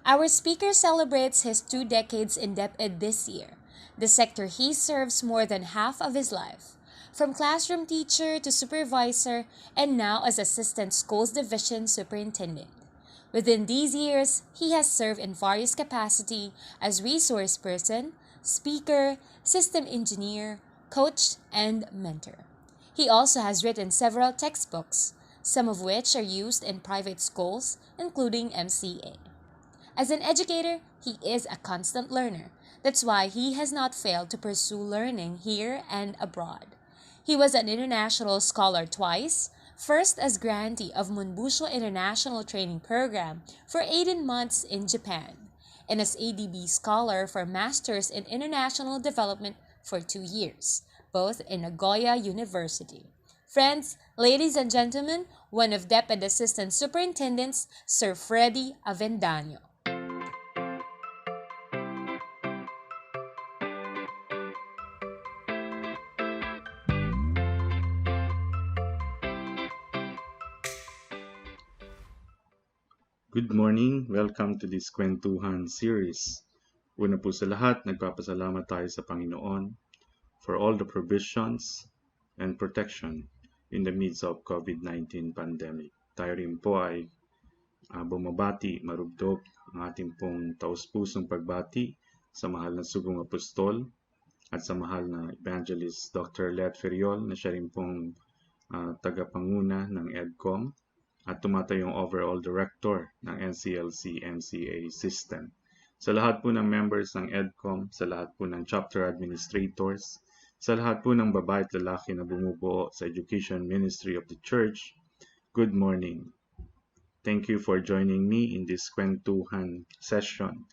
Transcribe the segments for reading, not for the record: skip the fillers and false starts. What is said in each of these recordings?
Our speaker celebrates his 2 decades in DepEd this year, the sector he serves more than half of his life. From classroom teacher to supervisor, and now as Assistant Schools Division Superintendent. Within these years, he has served in various capacity as resource person, speaker, system engineer, coach, and mentor. He also has written several textbooks, some of which are used in private schools, including MCA. As an educator, he is a constant learner. That's why he has not failed to pursue learning here and abroad. He was an international scholar twice, first as grantee of Monbusho International Training Program for 18 months in Japan, and as ADB Scholar for Masters in International Development for 2 years, both in Nagoya University. Friends, ladies and gentlemen, one of DepEd Assistant Superintendents, Sir Fredie Avendaño. Good morning! Welcome to this Kwentuhan series. Una po sa lahat, nagpapasalamat tayo sa Panginoon for all the provisions and protection in the midst of COVID-19 pandemic. Tayo rin po ay bumabati, marubdob ang ating pong taus-pusong pagbati sa mahal na sugong apostol at sa mahal na evangelist Dr. Let Feriol na siya rin pong tagapanguna ng EDCOM at tumatayong overall director ng NCLC-MCA system. Sa lahat po ng members ng EDCOM, sa lahat po ng chapter administrators, sa lahat po ng babae at lalaki na bumubuo sa Education Ministry of the Church, good morning. Thank you for joining me in this kwentuhan session.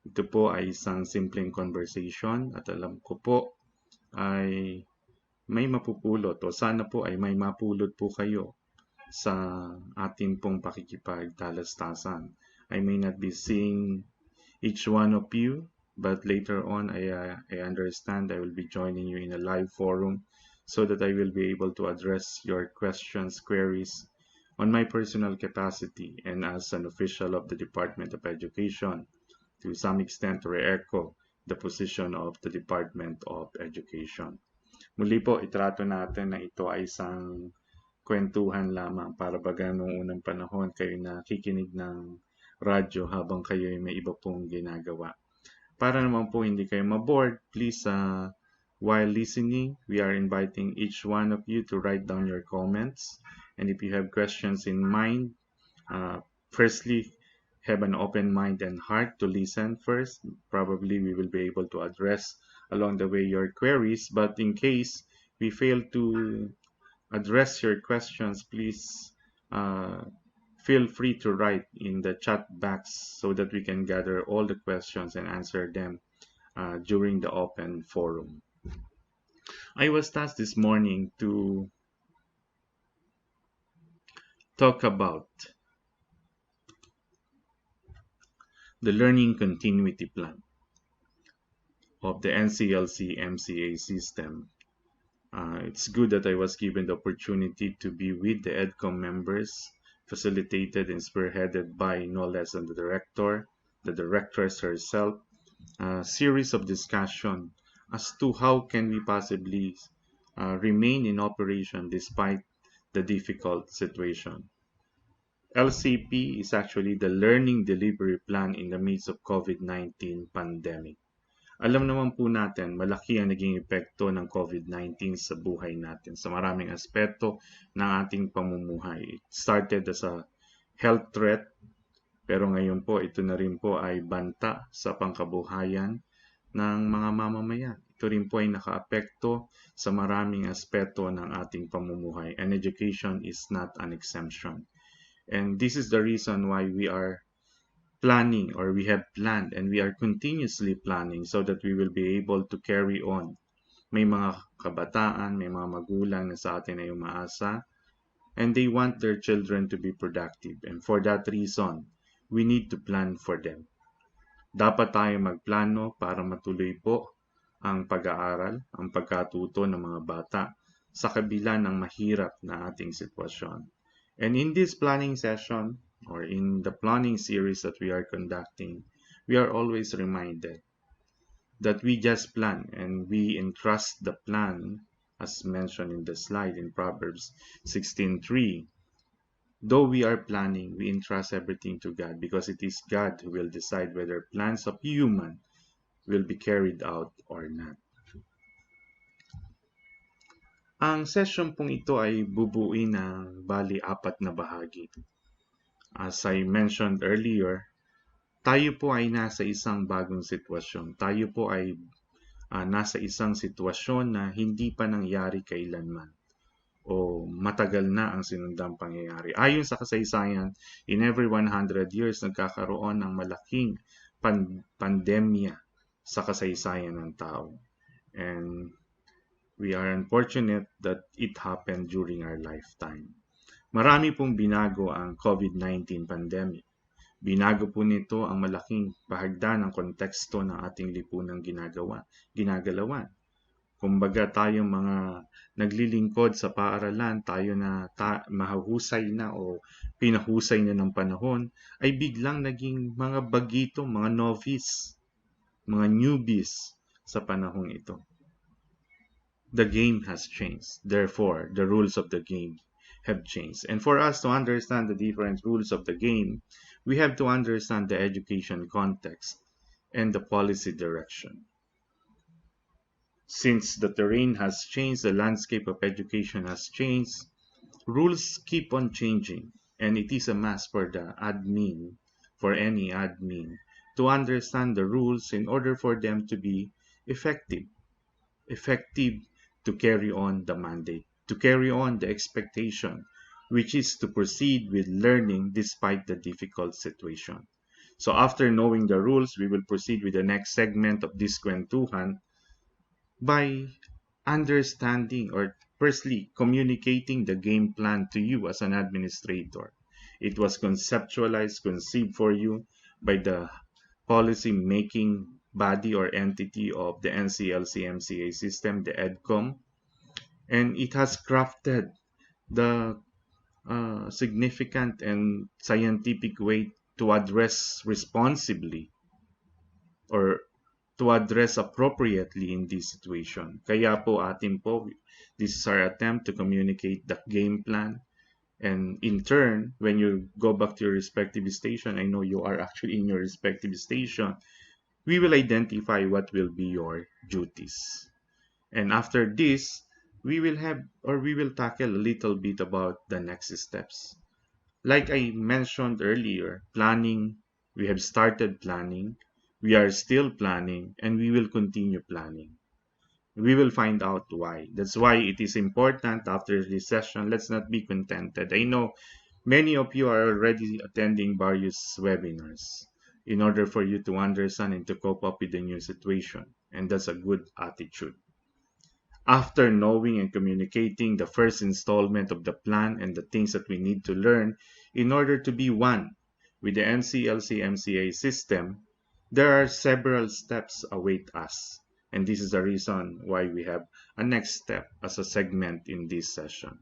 Ito po ay isang simpleng conversation at alam ko po ay may mapupulot o sana po ay may mapulot po kayo sa ating pong pakikipagtalastasan. I may not be seeing each one of you, but later on I understand I will be joining you in a live forum so that I will be able to address your questions, queries on my personal capacity and as an official of the Department of Education, to some extent re-echo the position of the Department of Education. Muli po, itrato natin na ito ay isang kwentuhan lamang para baga noong unang panahon kayo nakikinig ng radyo habang kayo ay may iba pong ginagawa. Para naman po hindi kayo maboard, please while listening, we are inviting each one of you to write down your comments. And if you have questions in mind, firstly, have an open mind and heart to listen first. Probably we will be able to address along the way your queries, but in case we fail to address your questions, please feel free to write in the chat box so that we can gather all the questions and answer them during the open forum. I was tasked this morning to talk about the learning continuity plan of the NCLC-MCA system. It's good that I was given the opportunity to be with the EDCOM members, facilitated and spearheaded by no less than the directress herself, a series of discussion as to how can we possibly remain in operation despite the difficult situation. LCP is actually the Learning Delivery Plan in the midst of COVID-19 pandemic. Alam naman po natin, malaki ang naging epekto ng COVID-19 sa buhay natin sa maraming aspeto ng ating pamumuhay. It started as a health threat, pero ngayon po ito na rin po ay banta sa pangkabuhayan ng mga mamamayan. Ito rin po ay nakaapekto sa maraming aspeto ng ating pamumuhay, and education is not an exemption. And this is the reason why we are planning, or we have planned and we are continuously planning so that we will be able to carry on. May mga kabataan, may mga magulang na sa atin ay umaasa and they want their children to be productive, and for that reason, we need to plan for them. Dapat tayo magplano para matuloy po ang pag-aaral, ang pagkatuto ng mga bata sa kabila ng mahirap na ating sitwasyon. And in this planning session, or in the planning series that we are conducting, we are always reminded that we just plan and we entrust the plan, as mentioned in the slide in Proverbs 16:3. Though we are planning, we entrust everything to God because it is God who will decide whether plans of human will be carried out or not. Ang session pong ito ay bubuin ng bali 4 na bahagi. As I mentioned earlier, tayo po ay nasa isang bagong sitwasyon. Tayo po ay nasa isang sitwasyon na hindi pa nangyari kailanman o matagal na ang sinundang pangyayari. Ayon sa kasaysayan, in every 100 years nagkakaroon ng malaking pandemya sa kasaysayan ng tao. And we are unfortunate that it happened during our lifetime. Marami pong binago ang COVID-19 pandemic. Binago po nito ang malaking bahagdan ng konteksto ng ating lipunang ginagalawan. Kumbaga tayong mga naglilingkod sa paaralan, tayo na mahusay na o pinahusay na ng panahon, ay biglang naging mga bagito, mga novice, mga newbies sa panahong ito. The game has changed. Therefore, the rules of the game have changed. And for us to understand the different rules of the game, we have to understand the education context and the policy direction. Since the terrain has changed, the landscape of education has changed, rules keep on changing, and it is a must for the admin, for any admin, to understand the rules in order for them to be effective to carry on the mandate, to carry on the expectation, which is to proceed with learning despite the difficult situation. So after knowing the rules, we will proceed with the next segment of this kwentuhan by understanding or firstly communicating the game plan to you as an administrator. It was conceived for you by the policy making body or entity of the NCLC-MCA system, the EDCOM, and it has crafted the significant and scientific way to address responsibly or to address appropriately in this situation. Kaya po this is our attempt to communicate the game plan. And in turn, when you go back to your respective station, I know you are actually in your respective station, we will identify what will be your duties. And after this, we will tackle a little bit about the next steps. Like I mentioned earlier, planning, we have started planning, we are still planning, and we will continue planning. We will find out why. That's why it is important after this session, let's not be contented. I know many of you are already attending various webinars in order for you to understand and to cope up with the new situation. And that's a good attitude. After knowing and communicating the first installment of the plan and the things that we need to learn in order to be one with the NCLC-MCA system, there are several steps await us. And this is the reason why we have a next step as a segment in this session.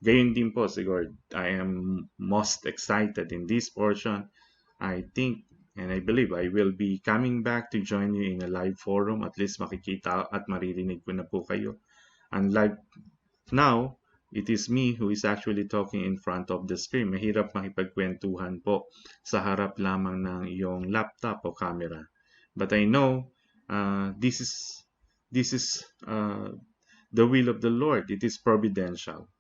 Gayon din po siguro, I am most excited in this portion. I think and I believe I will be coming back to join you in a live forum. At least makikita at maririnig ko na po kayo. Unlike now, it is me who is actually talking in front of the screen. Mahirap makipagkwentuhan po sa harap lamang ng iyong laptop o camera. But I know this is the will of the Lord. It is providential.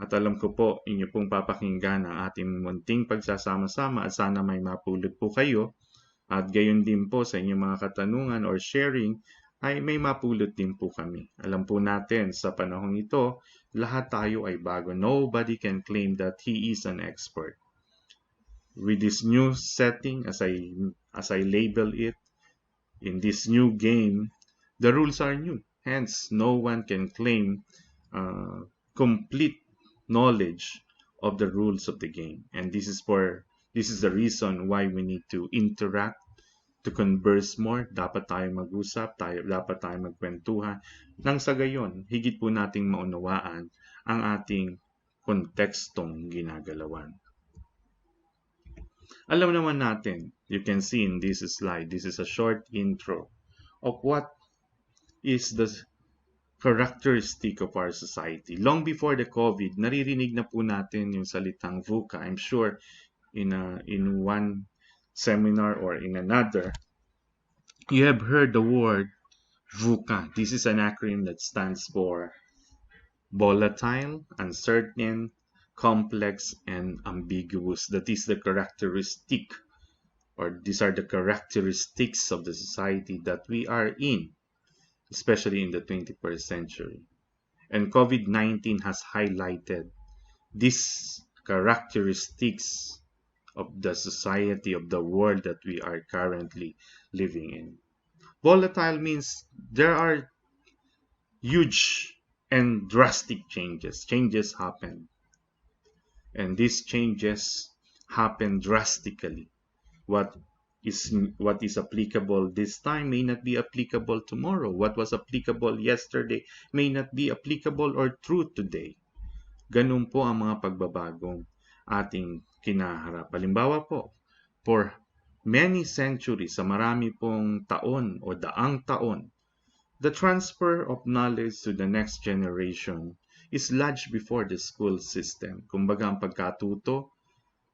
At alam ko po, inyo pong papakinggan ang ating munting pagsasama-sama at sana may mapulot po kayo. At gayon din po sa inyong mga katanungan or sharing ay may mapulot din po kami. Alam po natin sa panahong ito, lahat tayo ay bago. Nobody can claim that he is an expert. With this new setting, as I label it, in this new game, the rules are new. Hence, no one can claim complete knowledge of the rules of the game. And this is the reason why we need to interact, to converse more. Dapat tayo mag-usap, dapat tayo magkwentuhan. Nang sa gayon, higit po nating maunawaan ang ating kontekstong ginagalawan. Alam naman natin, you can see in this slide, this is a short intro of what is the characteristic of our society. Long before the COVID, naririnig na po natin yung salitang VUCA. I'm sure in one seminar or in another, you have heard the word VUCA. This is an acronym that stands for volatile, uncertain, complex, and ambiguous. That is the characteristic, or these are the characteristics of the society that we are in, especially in the 21st century. And COVID-19 has highlighted these characteristics of the society, of the world that we are currently living in. Volatile means there are huge and drastic changes. Changes happen. And these changes happen drastically. What what is applicable this time may not be applicable tomorrow. What was applicable yesterday may not be applicable or true today. Ganun po ang mga pagbabagong ating kinaharap. Halimbawa po, for many centuries, sa marami pong taon o daang taon, the transfer of knowledge to the next generation is lodged before the school system. Kumbaga, ang pagkatuto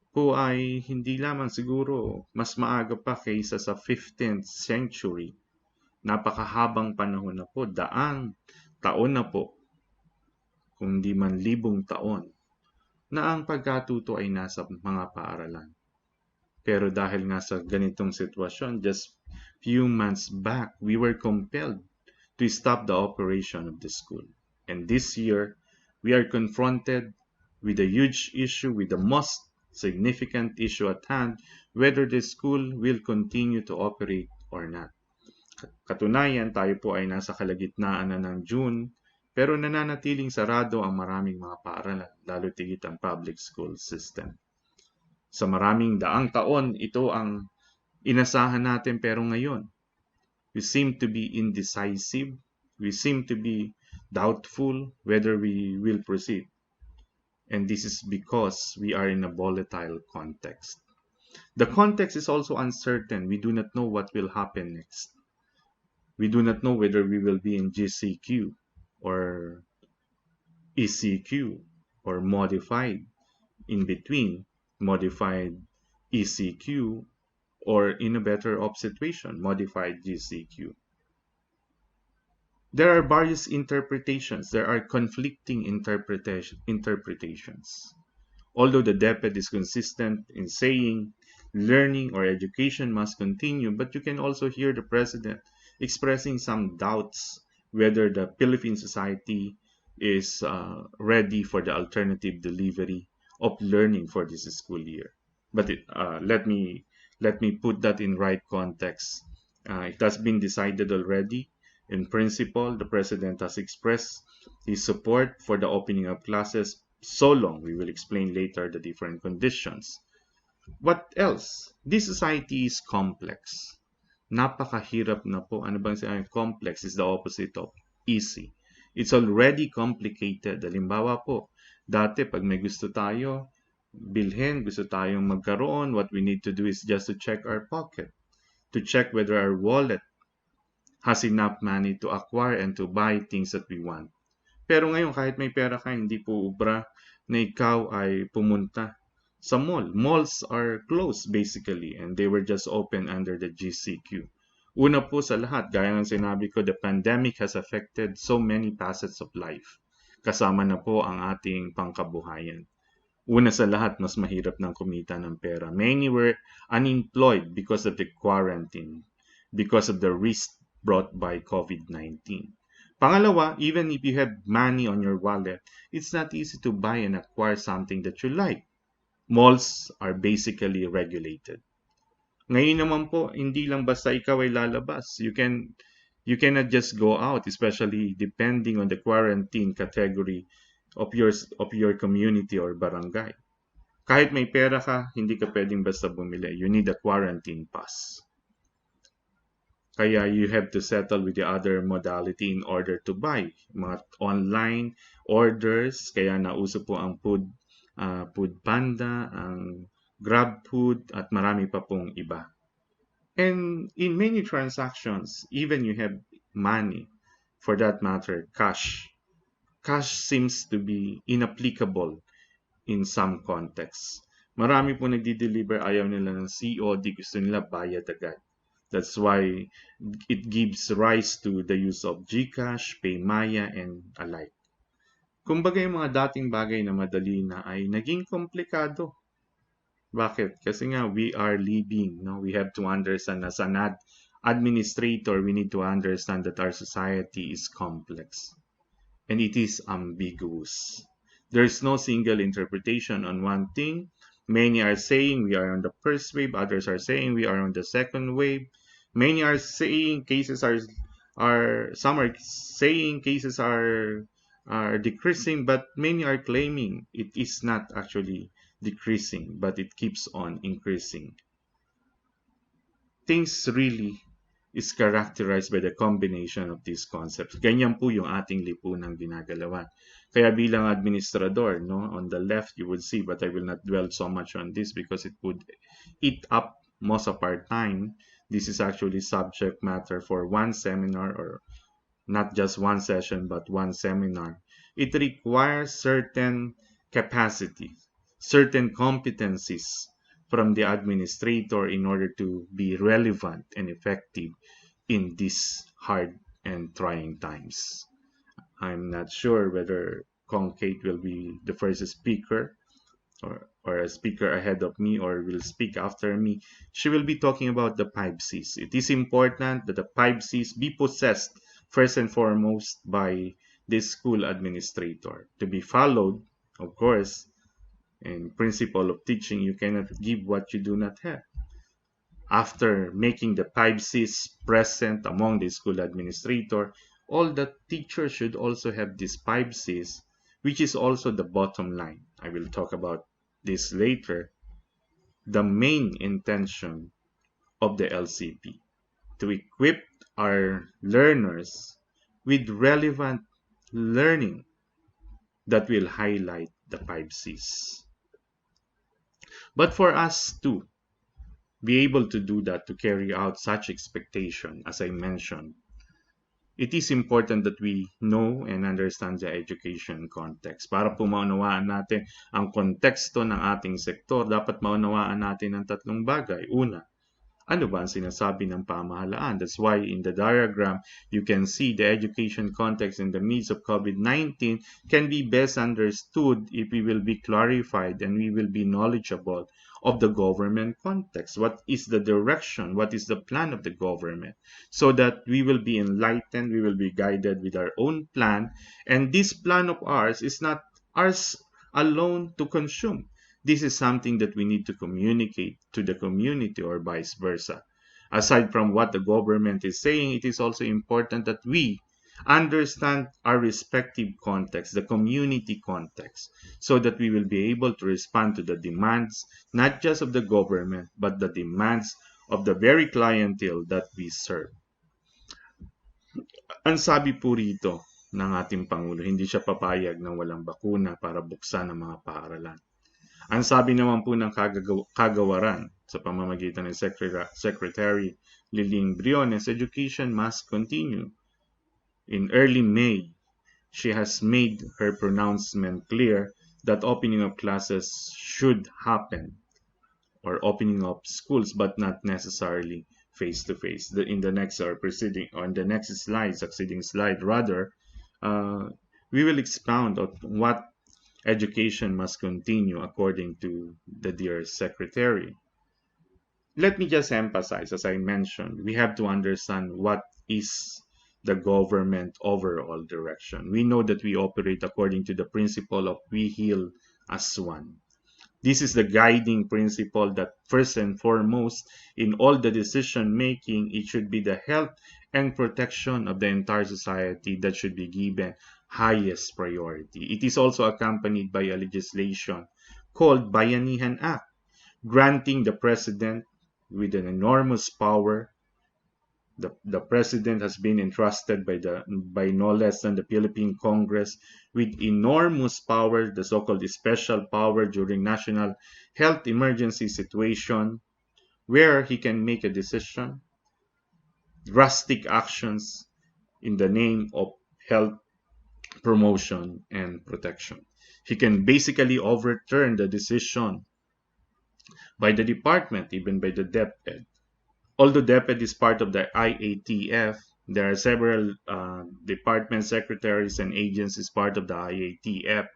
po ay hindi lamang siguro mas maaga pa kaysa sa 15th century. Napakahabang panahon na po, daang taon na po, kung di man libong taon, na ang pagkatuto ay nasa mga paaralan. Pero dahil nga sa ganitong sitwasyon, just few months back, we were compelled to stop the operation of the school. And this year, we are confronted with a huge issue, with the most significant issue at hand, whether the school will continue to operate or not. Katunayan, tayo po ay nasa kalagitnaan na ng June, pero nananatiling sarado ang maraming mga paaralan, lalo tigit ang public school system. Sa maraming daang taon, ito ang inasahan natin, pero ngayon, we seem to be indecisive. We seem to be doubtful whether we will proceed. And this is because we are in a volatile context. The context is also uncertain. We do not know what will happen next. We do not know whether we will be in GCQ or ECQ or modified in between, modified ECQ, or in a better off situation, modified GCQ. There are various interpretations. There are conflicting interpretations. Although the DepEd is consistent in saying learning or education must continue, but you can also hear the President expressing some doubts whether the Philippine society is ready for the alternative delivery of learning for this school year. But let me put that in right context. It has been decided already. In principle, the President has expressed his support for the opening of classes so long. We will explain later the different conditions. What else? This society is complex. Napakahirap na po. Ano bang sinabi? Complex is the opposite of easy. It's already complicated. Halimbawa po, dati pag may gusto tayo bilhin, gusto tayong magkaroon, what we need to do is just to check our pocket, to check whether our wallet has enough money to acquire and to buy things that we want. Pero ngayon, kahit may pera ka, hindi po ubra na ikaw ay pumunta sa mall. Malls are closed basically, and they were just open under the GCQ. Una po sa lahat, gaya ng sinabi ko, the pandemic has affected so many facets of life. Kasama na po ang ating pangkabuhayan. Una sa lahat, mas mahirap ng kumita ng pera. Many were unemployed because of the quarantine, because of the risk brought by COVID-19. Pangalawa, even if you have money on your wallet, it's not easy to buy and acquire something that you like. Malls are basically regulated. Ngayon naman po, hindi lang basta ikaw ay lalabas. You cannot just go out, especially depending on the quarantine category of your community or barangay. Kahit may pera ka, hindi ka pwedeng basta bumili. You need a quarantine pass. Kaya you have to settle with the other modality in order to buy. Mga online orders, kaya nauso po ang Food Panda, ang grab food, at marami pa pong iba. And in many transactions, even you have money, for that matter, cash seems to be inapplicable in some contexts. Marami po nagdi-deliver, ayaw nila ng COD, gusto nila bayad agad. That's why it gives rise to the use of GCash, PayMaya, and alike. Kumbaga yung mga dating bagay na madali na ay naging komplikado. Bakit? Kasi nga we are living, no? We have to understand as an administrator, we need to understand that our society is complex and it is ambiguous. There's no single interpretation on one thing. Many are saying we are on the first wave, others are saying we are on the second wave. Many are saying cases are some are saying cases are decreasing, but many are claiming it is not actually decreasing, but it keeps on increasing. Things really is characterized by the combination of these concepts. Ganyan po yung ating lipunang ginagalawan. Kaya bilang administrador, no, on the left you would see, but I will not dwell so much on this because it would eat up most of our time. This is actually subject matter for one seminar, or not just one session, but one seminar. It requires certain capacity, certain competencies from the administrator in order to be relevant and effective in these hard and trying times. I'm not sure whether Kong Kate will be the first speaker, or a speaker ahead of me, or will speak after me. She will be talking about the 5 C's. It is important that the 5 C's be possessed first and foremost by the school administrator, to be followed, of course, in principle of teaching, you cannot give what you do not have. After making the 5 C's present among the school administrator, all the teachers should also have these 5 C's, which is also the bottom line. I will talk about this later. The main intention of the LCP, to equip our learners with relevant learning that will highlight the 5 C's. But for us to be able to do that, to carry out such expectation, as I mentioned, it is important that we know and understand the education context. Para po maunawaan natin ang konteksto ng ating sektor, dapat maunawaan natin ang tatlong bagay. Una, ano ba ang sinasabi ng pamahalaan? That's why in the diagram, you can see the education context in the midst of COVID-19 can be best understood if we will be clarified and we will be knowledgeable of the government context. What is the direction? What is the plan of the government? So that we will be enlightened, we will be guided with our own plan. And this plan of ours is not ours alone to consume. This is something that we need to communicate to the community, or vice versa. Aside from what the government is saying, it is also important that we understand our respective context, the community context, so that we will be able to respond to the demands, not just of the government, but the demands of the very clientele that we serve. Ang sabi po rito ng ating Pangulo, hindi siya papayag na walang bakuna para buksan ang mga paaralan. Ang sabi naman po ng kagawaran sa pamamagitan ng Secretary Liling Briones, education must continue. In early May, she has made her pronouncement clear that opening of classes should happen, or opening of schools, but not necessarily face-to-face. In the next or preceding, or in the next slide, succeeding slide rather, we will expound on what education must continue according to the dear Secretary. Let me just emphasize, as I mentioned, we have to understand what is the government overall direction. We know that we operate according to the principle of we heal as one. This is the guiding principle that first and foremost in all the decision making, it should be the health and protection of the entire society that should be given highest priority. It is also accompanied by a legislation called Bayanihan Act, granting the President with an enormous power The president has been entrusted by no less than the Philippine Congress with enormous power, the so-called special power during national health emergency situation, where he can make a decision, drastic actions in the name of health promotion and protection. He can basically overturn the decision by the department, even by the DepEd. Although DepEd is part of the IATF, there are several department secretaries and agencies part of the IATF,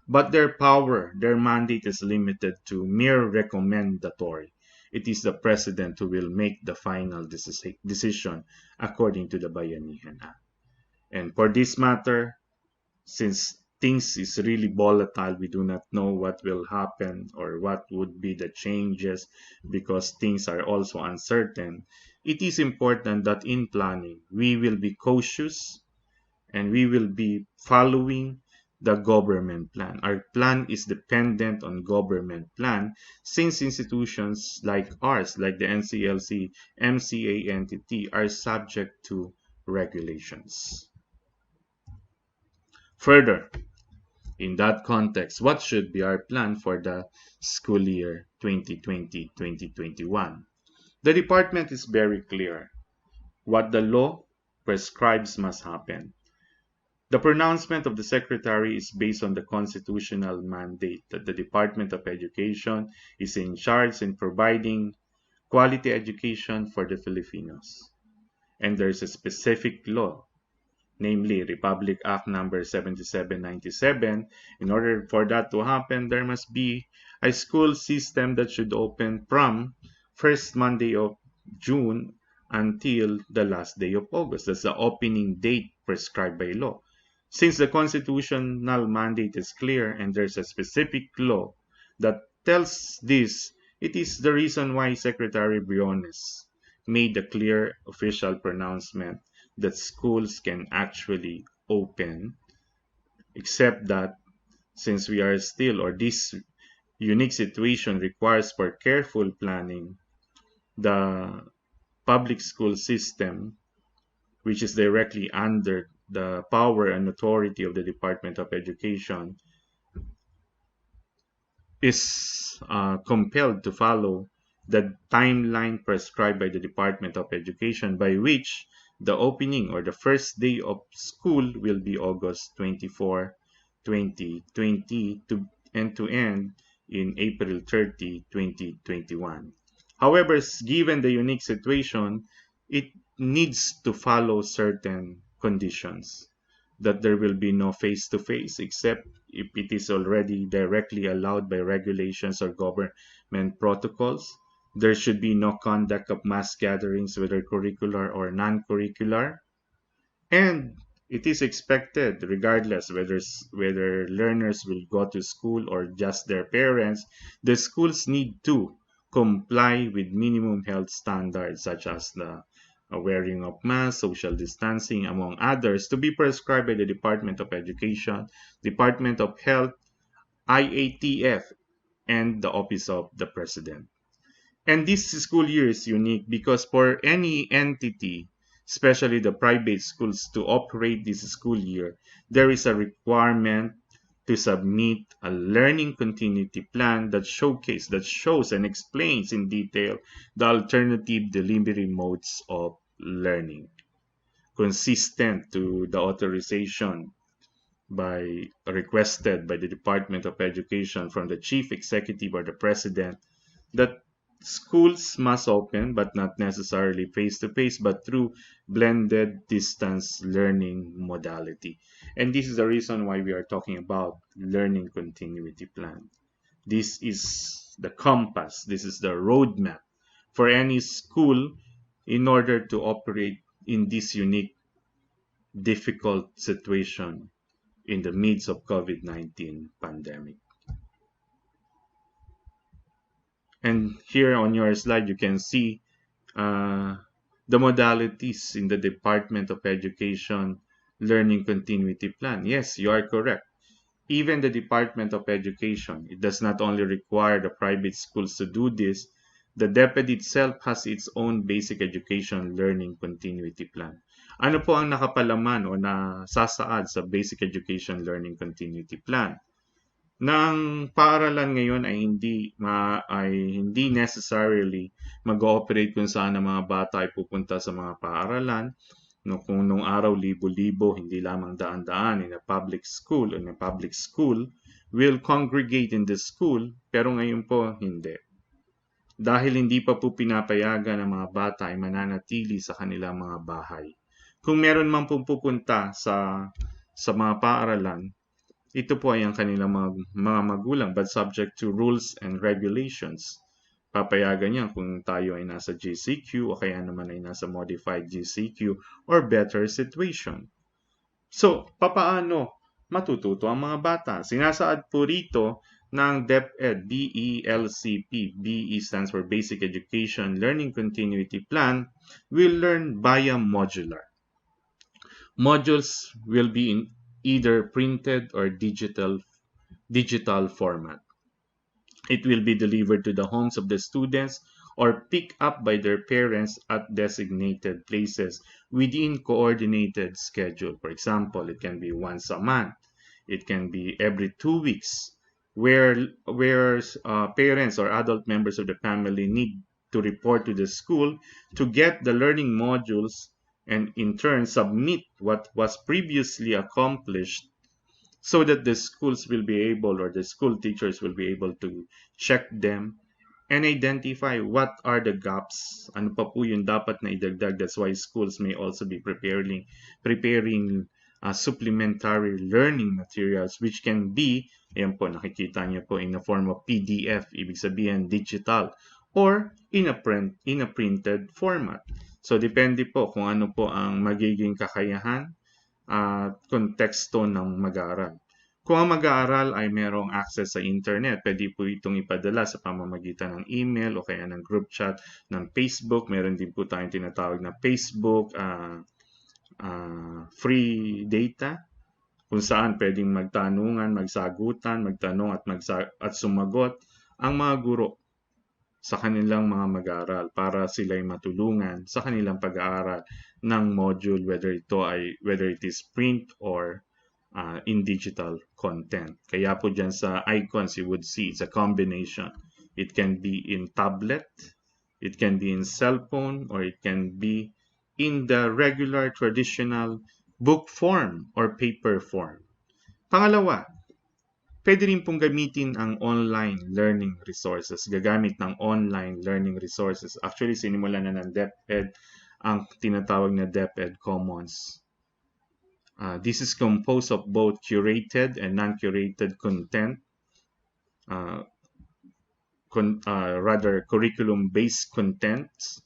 but their power, their mandate is limited to mere recommendatory. It is the president who will make the final decision according to the Bayanihan Act. And for this matter, since things is really volatile, we do not know what will happen or what would be the changes because things are also uncertain. It is important that in planning we will be cautious and we will be following the government plan. Our plan is dependent on government plan since institutions like ours, like the NCLC, MCA entity, are subject to regulations. Further, in that context, what should be our plan for the school year 2020-2021? The department is very clear. What the law prescribes must happen. The pronouncement of the Secretary is based on the constitutional mandate that the Department of Education is in charge in providing quality education for the Filipinos. And there is a specific law, namely Republic Act number 7797. In order for that to happen, there must be a school system that should open from first Monday of June until the last day of August. That's the opening date prescribed by law. Since the constitutional mandate is clear and there's a specific law that tells this, it is the reason why Secretary Briones made a clear official pronouncement that schools can actually open, except that since we are still, or this unique situation requires for careful planning, the public school system, which is directly under the power and authority of the Department of Education, is compelled to follow the timeline prescribed by the Department of Education, by which the opening or the first day of school will be August 24, 2020, and to end in April 30, 2021. However, given the unique situation, it needs to follow certain conditions, that there will be no face-to-face except if it is already directly allowed by regulations or government protocols. There should be no conduct of mass gatherings, whether curricular or non-curricular. And it is expected, regardless whether learners will go to school or just their parents, the schools need to comply with minimum health standards such as the wearing of masks, social distancing, among others, to be prescribed by the Department of Education, Department of Health, IATF, and the Office of the President. And this school year is unique because for any entity, especially the private schools, to operate this school year, there is a requirement to submit a learning continuity plan that shows and explains in detail the alternative delivery modes of learning, consistent to the authorization requested by the Department of Education from the Chief Executive or the President, that schools must open, but not necessarily face-to-face, but through blended distance learning modality. And this is the reason why we are talking about learning continuity plan. This is the compass, this is the roadmap for any school in order to operate in this unique, difficult situation in the midst of COVID-19 pandemic. And here on your slide, you can see the modalities in the Department of Education Learning Continuity Plan. Yes, you are correct. Even the Department of Education, it does not only require the private schools to do this, The DepEd itself has its own basic education learning continuity plan. Ano po ang nakapalaman o nasasaad sa basic education learning continuity plan? Ng paaralan ngayon ay hindi necessarily mag-ooperate kung saan ang mga bata ay pupunta sa mga paaralan. No, kung nung araw libo-libo, hindi lamang daan-daan in a public school will congregate in the school, pero ngayon po hindi. Dahil hindi pa po pinapayagan ng mga bata ay mananatili sa kanilang mga bahay. Kung meron man pong pupunta sa mga paaralan, ito po ay ang kanilang mga magulang, but subject to rules and regulations. Papayagan niya kung tayo ay nasa GCQ o kaya naman ay nasa modified GCQ or better situation. So, papaano matututo ang mga bata? Sinasaad po rito ng DepEd, BELCP. BE stands for Basic Education Learning Continuity Plan, will learn via modular. Modules will be in either printed or digital format. It will be delivered to the homes of the students or picked up by their parents at designated places within coordinated schedule. For example, it can be once a month. It can be every 2 weeks, where parents or adult members of the family need to report to the school to get the learning modules and in turn submit what was previously accomplished, so that the schools will be able, or the school teachers will be able to check them and identify what are the gaps. Ano pa po yung dapat na idagdag. That's why schools may also be preparing supplementary learning materials, which can be, ayan po, nakikita niyo po, in the form of PDF, ibig sabihin digital, or in a printed format. So depende po kung ano po ang magiging kakayahan at konteksto ng mag-aaral. Kung ang mag-aaral ay merong access sa internet, pwede po itong ipadala sa pamamagitan ng email o kaya ng group chat ng Facebook. Meron din po tayong tinatawag na Facebook free data, kung saan pwedeng magtanungan, magsagutan, magtanong at sumagot ang mga guro sa kanilang mga mag-aaral para sila'y matulungan sa kanilang pag-aaral ng module, whether it is print or in digital content. Kaya po dyan sa icons, you would see it's a combination. It can be in tablet, it can be in cellphone, or it can be in the regular traditional book form or paper form. Pangalawa, pwede rin pong gamitin ang online learning resources. Gagamit ng online learning resources. Actually, sinimulan na ng DepEd ang tinatawag na DepEd Commons. This is composed of both curated and non-curated content, rather curriculum-based contents,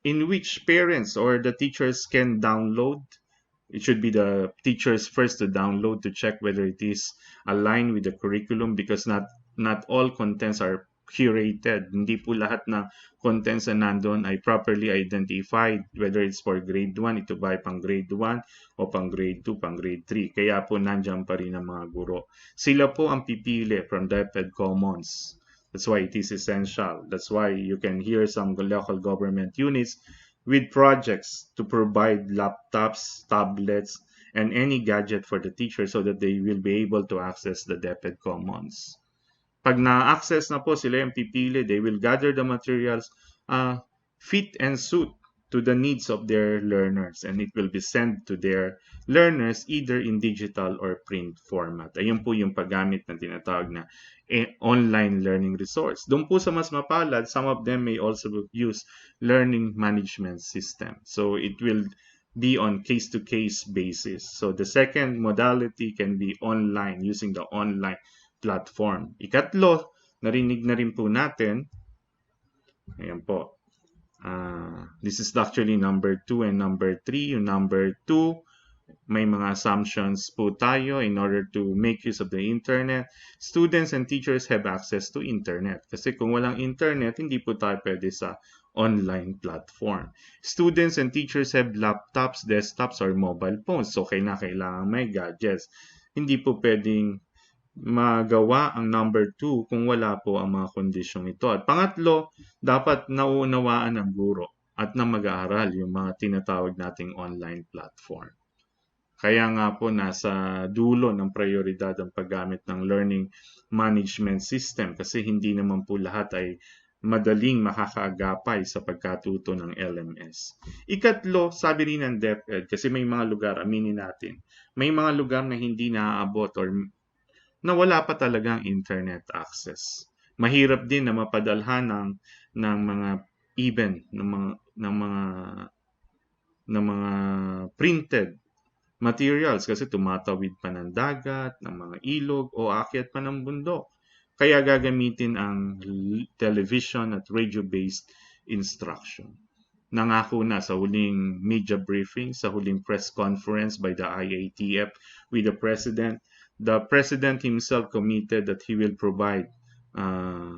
in which parents or the teachers can download. It should be the teachers first to download to check whether it is aligned with the curriculum, because not all contents are curated. Hindi po lahat ng contents na nandun ay properly identified, whether it's for grade 1, ito ba ay pang grade 1 o pang grade 2, pang grade 3. Kaya po nandiyan pa rin ang mga guro. Sila po ang pipili from DepEd Commons. That's why it is essential. That's why you can hear some local government units with projects to provide laptops, tablets, and any gadget for the teacher so that they will be able to access the DepEd Commons. Pag na-access na po, sila yung pipili, they will gather the materials fit and suit to the needs of their learners, and it will be sent to their learners either in digital or print format. Ayun po yung paggamit na tinatawag na online learning resource. Doon po sa mas mapalad, some of them may also use learning management system. So it will be on case-to-case basis. So the second modality can be online, using the online platform. Ikatlo, narinig na rin po natin, ayan po, this is actually number 2 and number 3. Yung number 2, may mga assumptions po tayo in order to make use of the internet. Students and teachers have access to internet. Kasi kung walang internet, hindi po tayo pwede sa online platform. Students and teachers have laptops, desktops, or mobile phones. So, kailangan may gadgets. Hindi po pwedeng magawa ang number 2 kung wala po ang mga kondisyong ito. At pangatlo, dapat nauunawaan ng guro at ng mag-aaral yung mga tinatawag nating online platform. Kaya nga po nasa dulo ng prioridad ang paggamit ng learning management system kasi hindi naman po lahat ay madaling makakaagapay sa pagkatuto ng LMS. Ikatlo, sabi rin ng DepEd, kasi may mga lugar, aminin natin, may mga lugar na hindi naaabot or na wala pa talagang internet access. Mahirap din na mapadalhan ng mga even ng mga printed materials kasi tumatawid pa ng dagat, ng mga ilog o aakyat pa ng bundok. Kaya gagamitin ang television at radio-based instruction. Nangako na sa huling media briefing, sa huling press conference by the IATF with the President himself committed that he will provide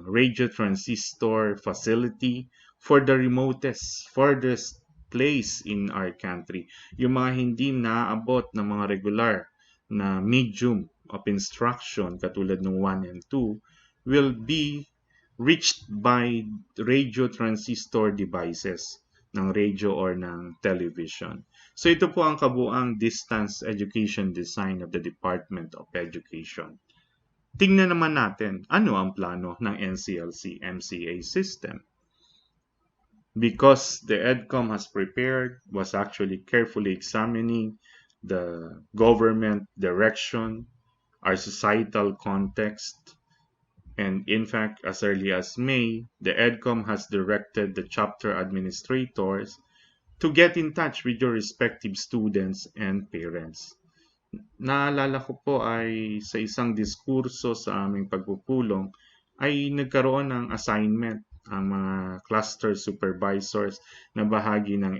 radio transistor facility for the remotest, furthest place in our country. Yung mga hindi naaabot ng mga regular na medium of instruction katulad ng 1 and 2 will be reached by radio transistor devices ng radio or ng television. So ito po ang kabuang distance education design of the Department of Education. Tingnan naman natin ano ang plano ng NCLC-MCA system. Because the EDCOM has prepared, was actually carefully examining the government direction, our societal context, and in fact, as early as May, the EDCOM has directed the chapter administrators to get in touch with your respective students and parents. Naalala ko po ay sa isang diskurso sa aming pagpupulong ay nagkaroon ng assignment ang mga cluster supervisors na bahagi ng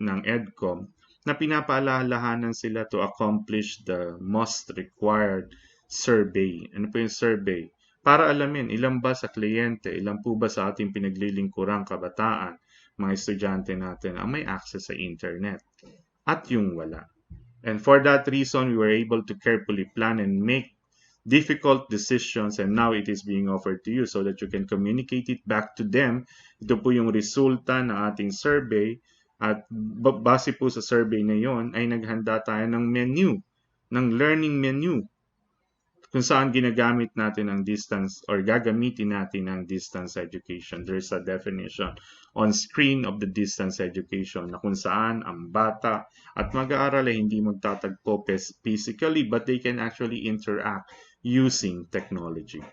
EDCOM na pinapaalalahanan sila to accomplish the most required survey. Ano po yung survey? Para alamin ilan ba sa kliyente, ilan po ba sa ating pinaglilingkurang kabataan, mga estudyante natin ang may access sa internet at yung wala. And for that reason, we were able to carefully plan and make difficult decisions, and now it is being offered to you so that you can communicate it back to them. Ito po yung resulta ng ating survey at base po sa survey na yon ay naghanda tayo ng menu, ng learning menu kung saan ginagamit natin ang distance or gagamitin natin ang distance education. There's a definition on screen of the distance education na kung saan ang bata at mag-aaral ay hindi magtatagpo physically but they can actually interact using technology.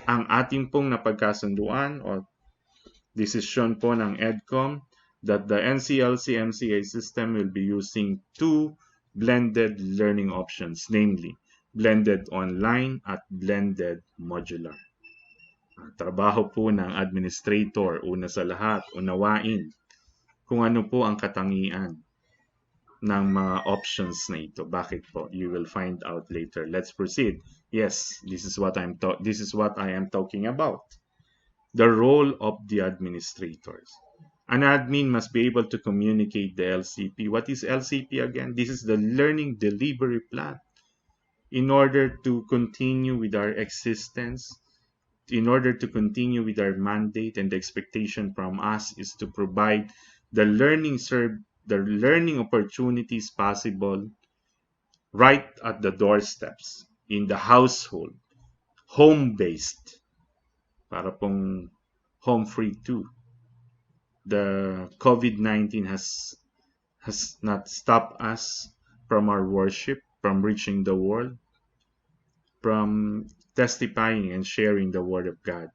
Ang ating pong napagkasunduan o desisyon po ng EDCOM that the NCLC-MCA system will be using two blended learning options, namely blended online at blended modular. Trabaho po ng administrator, una sa lahat, unawain kung ano po ang katangian ng mga options na ito. Bakit po? You will find out later. Let's proceed. Yes, this is what I am talking about. The role of the administrators. An admin must be able to communicate the LCP. What is LCP again? This is the Learning Delivery Plan. In order to continue with our existence, in order to continue with our mandate, and the expectation from us is to provide the learning opportunities possible right at the doorsteps, in the household, home-based, para pong home free too. The COVID-19 has not stopped us from our worship, from reaching the world, from testifying and sharing the Word of God.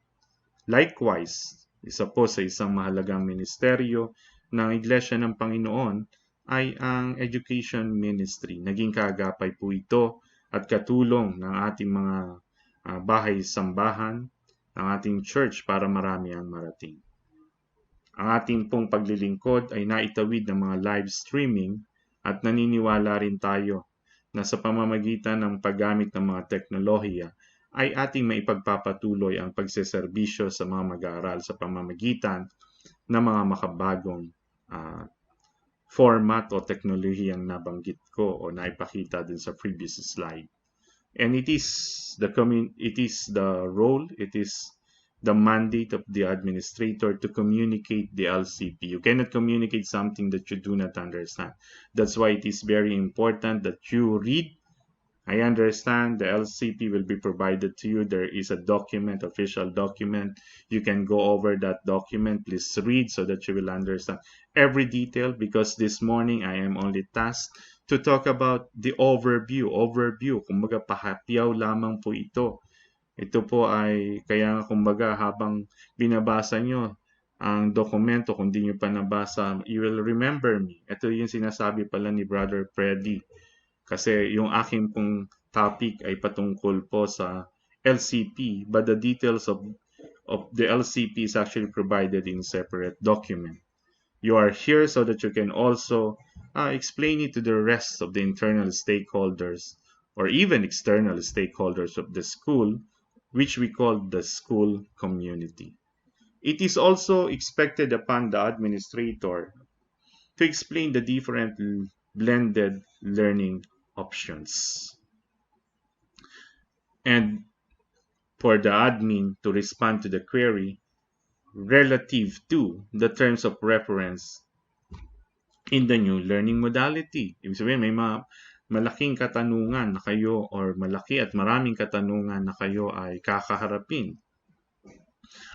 Likewise, isa po sa isang mahalagang ministeryo ng Iglesia ng Panginoon ay ang education ministry. Naging kaagapay po ito at katulong ng ating mga bahay-sambahan, ng ating church para marami ang marating. Ang ating pong paglilingkod ay naitawid ng mga live streaming at naniniwala rin tayo na sa pamamagitan ng paggamit ng mga teknolohiya ay ating maipagpapatuloy ang pagseserbisyo sa mga mag-aaral sa pamamagitan ng mga makabagong format o teknolohiyang nabanggit ko o naipakita din sa previous slide. and it is the role, it is the mandate of the administrator to communicate the LCP. You cannot communicate something that you do not understand. That's why it is very important that you read. I understand the LCP will be provided to you. There is a document, official document. You can go over that document. Please read so that you will understand every detail, because this morning I am only tasked to talk about the overview. Overview, kumbaga pahapyaw lamang po ito. Ito po ay kaya kumbaga habang binabasa nyo ang dokumento, kung di nyo pa nabasa, you will remember me. Ito yung sinasabi pala ni Brother Fredie. Kasi yung aking pong topic ay patungkol po sa LCP, but the details of the LCP is actually provided in separate document. You are here so that you can also explain it to the rest of the internal stakeholders or even external stakeholders of the school, which we call the school community. It is also expected upon the administrator to explain the different blended learning options, and for the admin to respond to the query relative to the terms of reference in the new learning modality. Ibig sabihin, may malaking katanungan na kayo or malaki at maraming katanungan na kayo ay kakaharapin.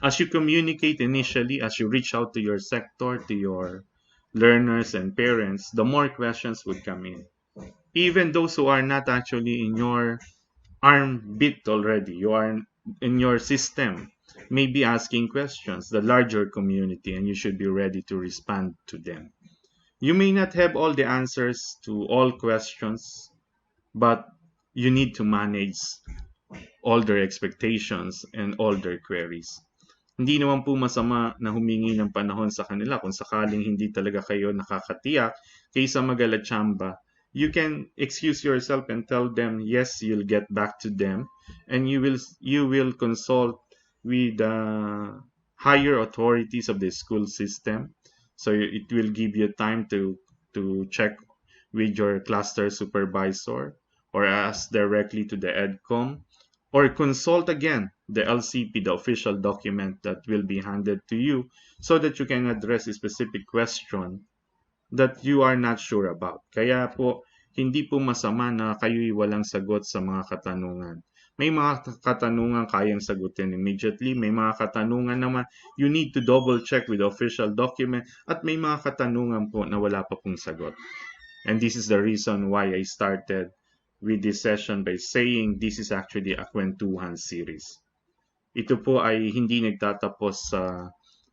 As you communicate initially, as you reach out to your sector, to your learners and parents, the more questions would come in. Even those who are not actually in your armpit already, you are in your system, may be asking questions, the larger community, and you should be ready to respond to them. You may not have all the answers to all questions, but you need to manage all their expectations and all their queries. Hindi naman po masama na humingi ng panahon sa kanila kung sakaling hindi talaga kayo nakakatiyak kaysa mag-alatsamba. You can excuse yourself and tell them yes, you'll get back to them, and you will consult with the higher authorities of the school system. So it will give you time to check with your cluster supervisor or ask directly to the EDCOM, or consult again the LCP, the official document that will be handed to you, so that you can address a specific question that you are not sure about. Kaya po, hindi po masama na kayo'y walang sagot sa mga katanungan. May mga katanungan kayang sagutin immediately, may mga katanungan naman you need to double check with the official document, at may mga katanungan po na wala pa pong sagot. And this is the reason why I started with this session by saying this is actually a kwentuhan series. Ito po ay hindi nagtatapos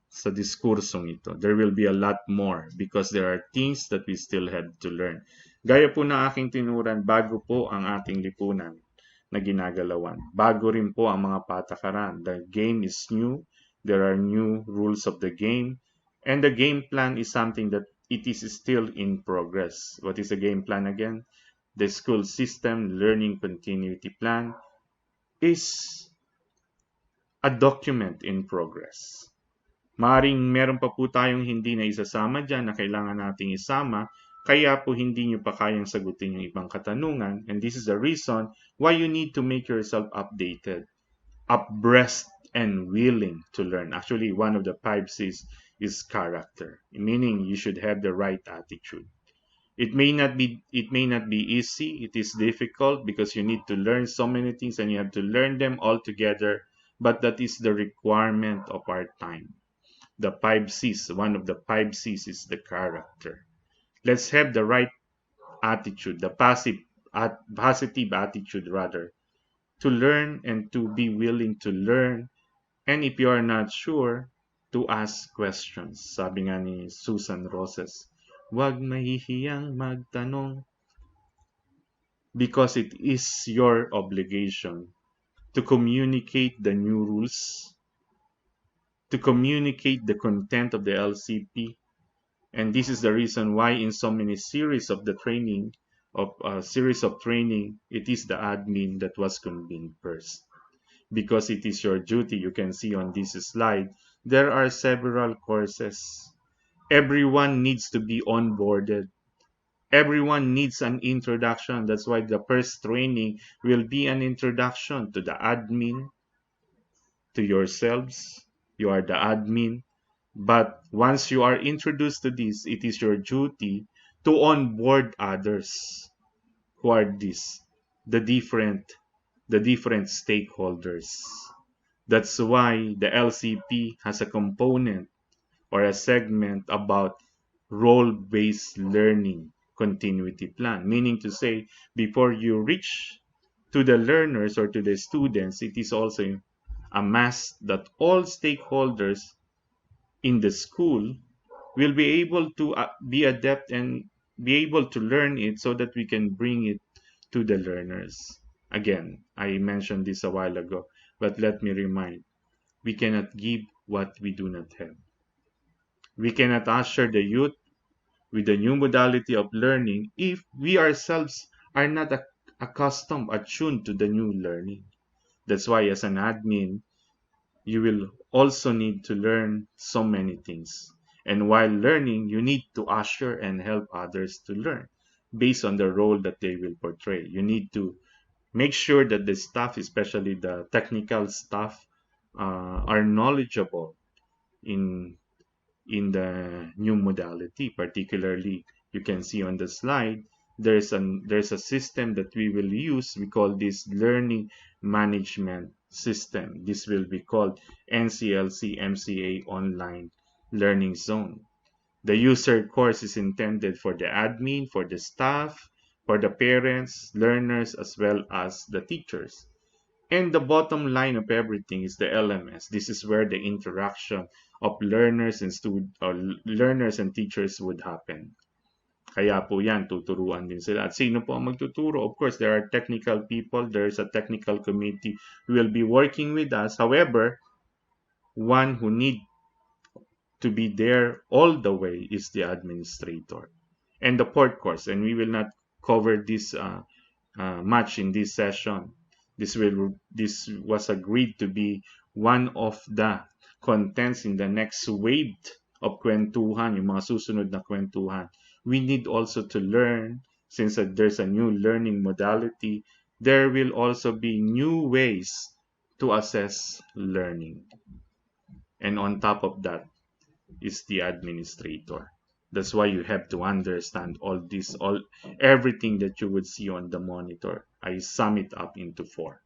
sa diskursong ito. There will be a lot more because there are things that we still have to learn. Gaya po na aking tinuran, bago po ang ating lipunan na ginagalawan. Bago rin po ang mga patakaran. The game is new. There are new rules of the game. And the game plan is something that it is still in progress. What is the game plan again? The school system learning continuity plan is a document in progress. Maaring meron pa po tayong hindi na isasama dyan na kailangan nating isama, kaya po hindi nyo pa kayang sagutin yung ibang katanungan, and this is the reason why you need to make yourself updated, abreast, and willing to learn. Actually, one of the 5 C's is character, meaning you should have the right attitude. It may not be easy. It is difficult because you need to learn so many things and you have to learn them all together, but that is the requirement of our time. The 5 C's, one of the 5 C's is the character. Let's have the right attitude, the positive attitude rather, to learn and to be willing to learn. And if you are not sure, to ask questions. Sabi nga ni Susan Roses, huwag mahihiyang magtanong, because it is your obligation to communicate the new rules, to communicate the content of the LCP. And this is the reason why in so many series of training, it is the admin that was convened first. Because it is your duty. You can see on this slide, there are several courses. Everyone needs to be onboarded. Everyone needs an introduction. That's why the first training will be an introduction to the admin, to yourselves. You are the admin. But once you are introduced to this, it is your duty to onboard others. Who are these? The different the different stakeholders. That's why the LCP has a component or a segment about role-based learning continuity plan, meaning to say before you reach to the learners or to the students, it is also a must that all stakeholders in the school will be able to be adept and be able to learn it so that we can bring it to the learners. Again, I mentioned this a while ago, but let me remind, we cannot give what we do not have. We cannot usher the youth with the new modality of learning if we ourselves are not accustomed, attuned to the new learning. That's why, as an admin, you will also need to learn so many things. And while learning, you need to usher and help others to learn based on the role that they will portray. You need to make sure that the staff, especially the technical staff, are knowledgeable in the new modality. Particularly, you can see on the slide, there's a system that we will use. We call this learning management system. This will be called NCLC MCA Online Learning Zone. The user course is intended for the admin, for the staff, for the parents, learners, as well as the teachers. And the bottom line of everything is the LMS. This is where the interaction of learners and teachers would happen. Kaya po yan, tuturuan din sila. At sino po ang magtuturo? Of course, there are technical people. There's a technical committee who will be working with us. However, one who need to be there all the way is the administrator. And the port course, and we will not cover this much in this session. This was agreed to be one of the contents in the next wave of kwentuhan, yung mga susunod na kwentuhan. We need also to learn, since there's a new learning modality, there will also be new ways to assess learning. And on top of that is the administrator. That's why you have to understand everything that you would see on the monitor. I sum it up into 4.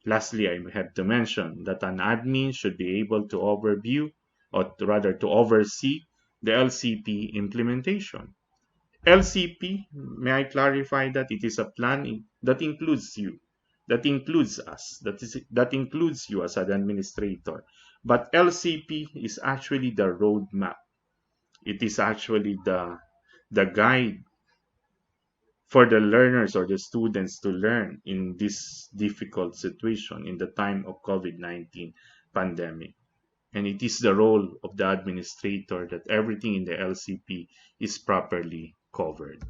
Lastly, I have to mention that an admin should be able to overview, or rather to oversee, the LCP implementation. LCP, may I clarify that it is a plan that includes you, that includes us, that includes you as an administrator. But LCP is actually the roadmap. It is actually the guide for the learners or the students to learn in this difficult situation in the time of COVID-19 pandemic. And it is the role of the administrator that everything in the LCP is properly covered.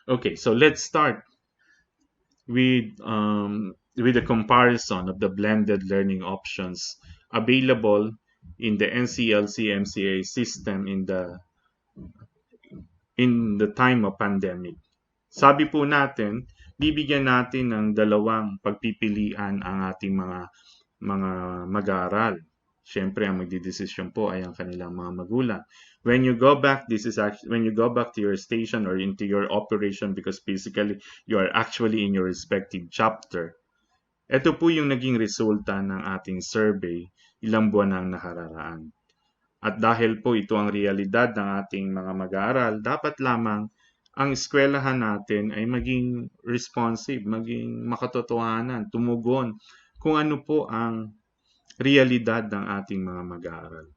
Okay, so let's start with a comparison of the blended learning options available in the NCLC MCA system in the time of pandemic. Sabi po natin, bibigyan natin ng dalawang pagpipilian ang ating mga mag-aaral. Siyempre, ang magdidesisyon po ay ang kanilang mga magulang. When you go back to your station or into your operation, because basically you are actually in your respective chapter, ito po yung naging resulta ng ating survey ilang buwan ang nakararaan. At dahil po ito ang realidad ng ating mga mag-aaral, dapat lamang ang eskwelahan natin ay maging responsive, maging makatotohanan, tumugon kung ano po ang realidad ng ating mga mag-aaral.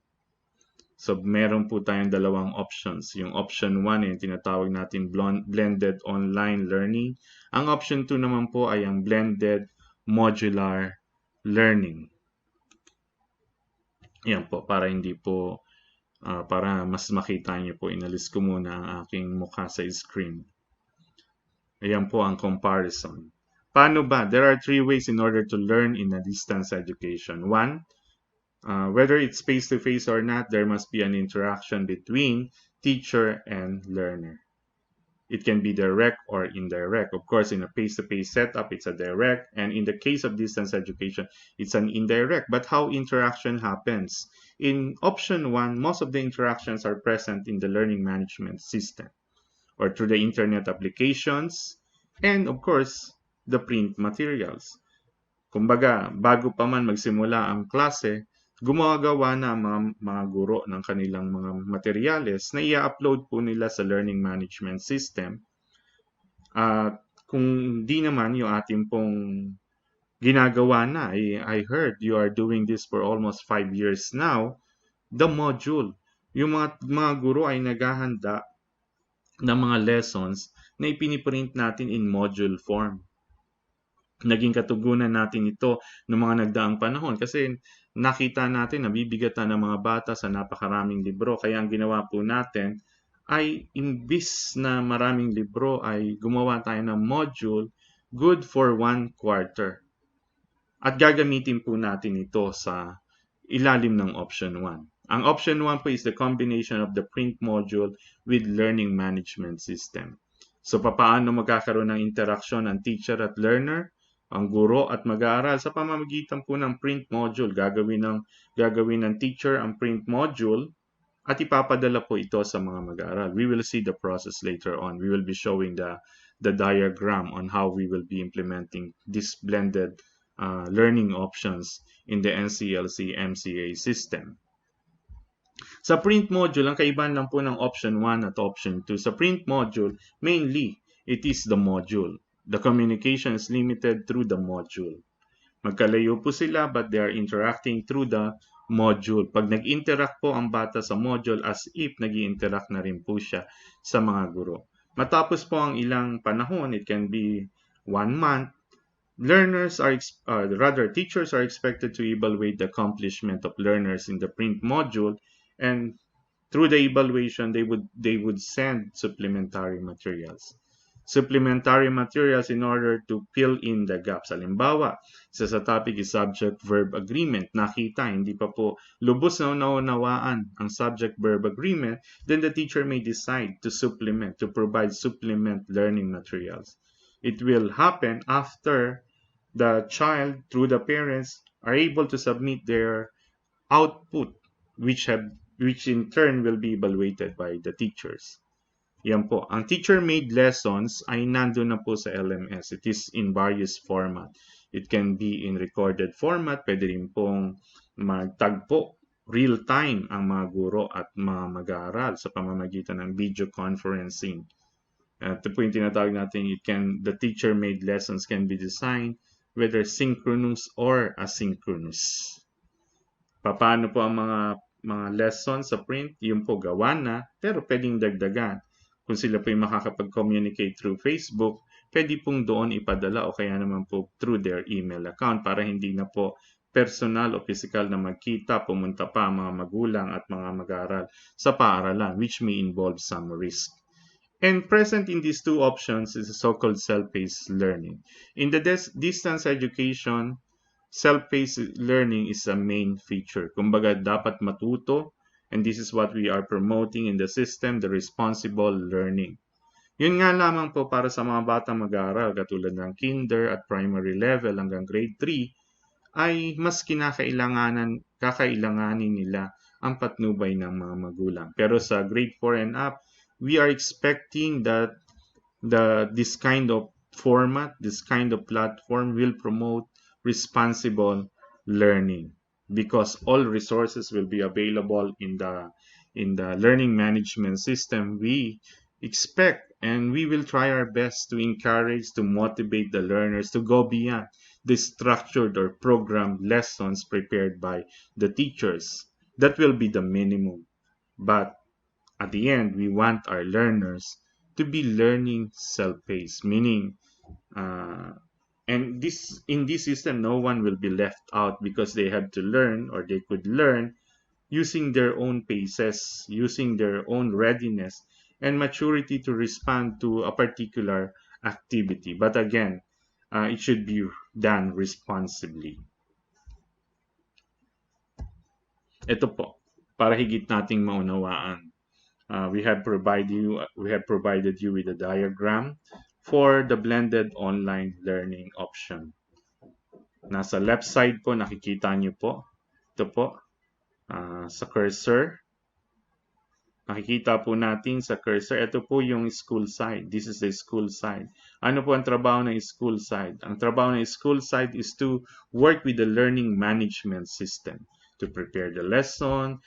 So, meron po tayong dalawang options. Yung option 1 ay tinatawag natin blended online learning. Ang option 2 naman po ay ang blended modular learning. Yan po, para hindi po, para mas makita niyo po, inalis ko muna ang aking mukha sa screen. Ayan po ang comparison. Paano ba? There are 3 ways in order to learn in a distance education. 1, Whether it's face-to-face or not, there must be an interaction between teacher and learner. It can be direct or indirect. Of course, in a face-to-face setup, it's a direct. And in the case of distance education, it's an indirect. But how interaction happens? In option one, most of the interactions are present in the learning management system or through the internet applications and, of course, the print materials. Kumbaga, bago pa man magsimula ang klase, gumagawa na ang mga guro ng kanilang mga materyales na i-upload po nila sa learning management system. At kung di naman yung ating pong ginagawa na, I heard you are doing this for almost 5 years now, the module. Yung mga guro ay naghahanda ng mga lessons na ipiniprint natin in module form. Naging katugunan natin ito ng mga nagdaang panahon kasi nakita natin na bibigatan ng mga bata sa napakaraming libro. Kaya ang ginawa po natin ay imbis na maraming libro ay gumawa tayo ng module good for 1 quarter. At gagamitin po natin ito sa ilalim ng option 1. Ang option 1 po is the combination of the print module with learning management system. So paano magkakaroon ng interaksyon ng teacher at learner, ang guro at mag-aaral sa pamamagitan po ng print module. Gagawin ng teacher ang print module at ipapadala po ito sa mga mag-aaral. We will see the process later on. We will be showing the diagram on how we will be implementing this blended learning options in the NCLC MCA system. Sa print module, ang kaibahan lang po ng option 1 at option 2. Sa print module, mainly, it is the module. The communication is limited through the module. Magkalayo po sila but they are interacting through the module. Pag nag-interact po ang bata sa module as if nag-interact na rin po siya sa mga guro. Matapos po ang ilang panahon, it can be 1 month, teachers are expected to evaluate the accomplishment of learners in the print module, and through the evaluation, they would send supplementary materials. Supplementary materials in order to fill in the gaps. Halimbawa, isa sa topic is subject-verb agreement. Nakita, hindi pa po lubos na naunawaan ang subject-verb agreement, then the teacher may decide to provide supplement learning materials. It will happen after the child, through the parents, are able to submit their output, which in turn will be evaluated by the teachers. Yan po. Ang teacher-made lessons ay nandun na po sa LMS. It is in various format. It can be in recorded format. Pwede rin pong magtagpo real-time ang mga guro at mga mag-aaral sa pamamagitan ng video conferencing. Ito po yung tinatawag natin, the teacher-made lessons can be designed whether synchronous or asynchronous. Paano po ang mga lessons sa print? Yung po gawa na, pero pwedeng dagdagan. Kung sila po yung makakapag-communicate through Facebook, pwede pong doon ipadala o kaya naman po through their email account para hindi na po personal o physical na magkita, pumunta pa ang mga magulang at mga mag-aaral sa paaralan, which may involve some risk. And present in these two options is the so-called self-paced learning. In the distance education, self-paced learning is a main feature. Kumbaga, dapat matuto, and this is what we are promoting in the system, the responsible learning. Yun nga lamang po para sa mga batang mag-aaral katulad ng kinder at primary level hanggang grade 3 ay mas kakailanganin nila ang patnubay ng mga magulang. Pero sa grade 4 and up, we are expecting that this kind of format, this kind of platform will promote responsible learning because all resources will be available in the learning management system. We expect and we will try our best to encourage, to motivate the learners to go beyond the structured or programmed lessons prepared by the teachers. That will be the minimum. But at the end, we want our learners to be learning self-paced, meaning, and in this system, no one will be left out because they have to learn or they could learn using their own paces, using their own readiness and maturity to respond to a particular activity. But again, it should be done responsibly. Ito po, para higit nating maunawaan. We have provided you with a diagram for the blended online learning option. Nasa left side po, nakikita niyo po. Ito po, sa cursor. Makikita po natin sa cursor, ito po yung school side. This is the school side. Ano po ang trabaho ng school side? Ang trabaho ng school side is to work with the learning management system to prepare the lesson,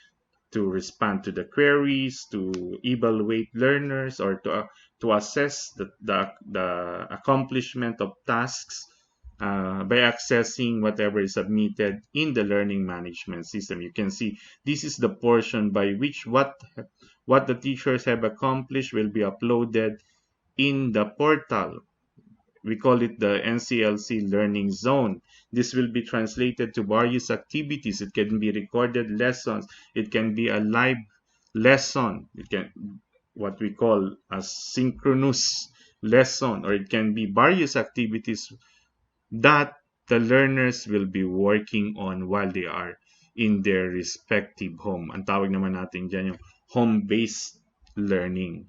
to respond to the queries, to evaluate learners, or to assess the accomplishment of tasks by accessing whatever is submitted in the learning management system. You can see this is the portion by which what the teachers have accomplished will be uploaded in the portal. We call it the NCLC Learning Zone. This will be translated to various activities. It can be recorded lessons. It can be a live lesson. It can what we call a synchronous lesson, or it can be various activities that the learners will be working on while they are in their respective home. Ang tawag naman natin dyan yung home-based learning.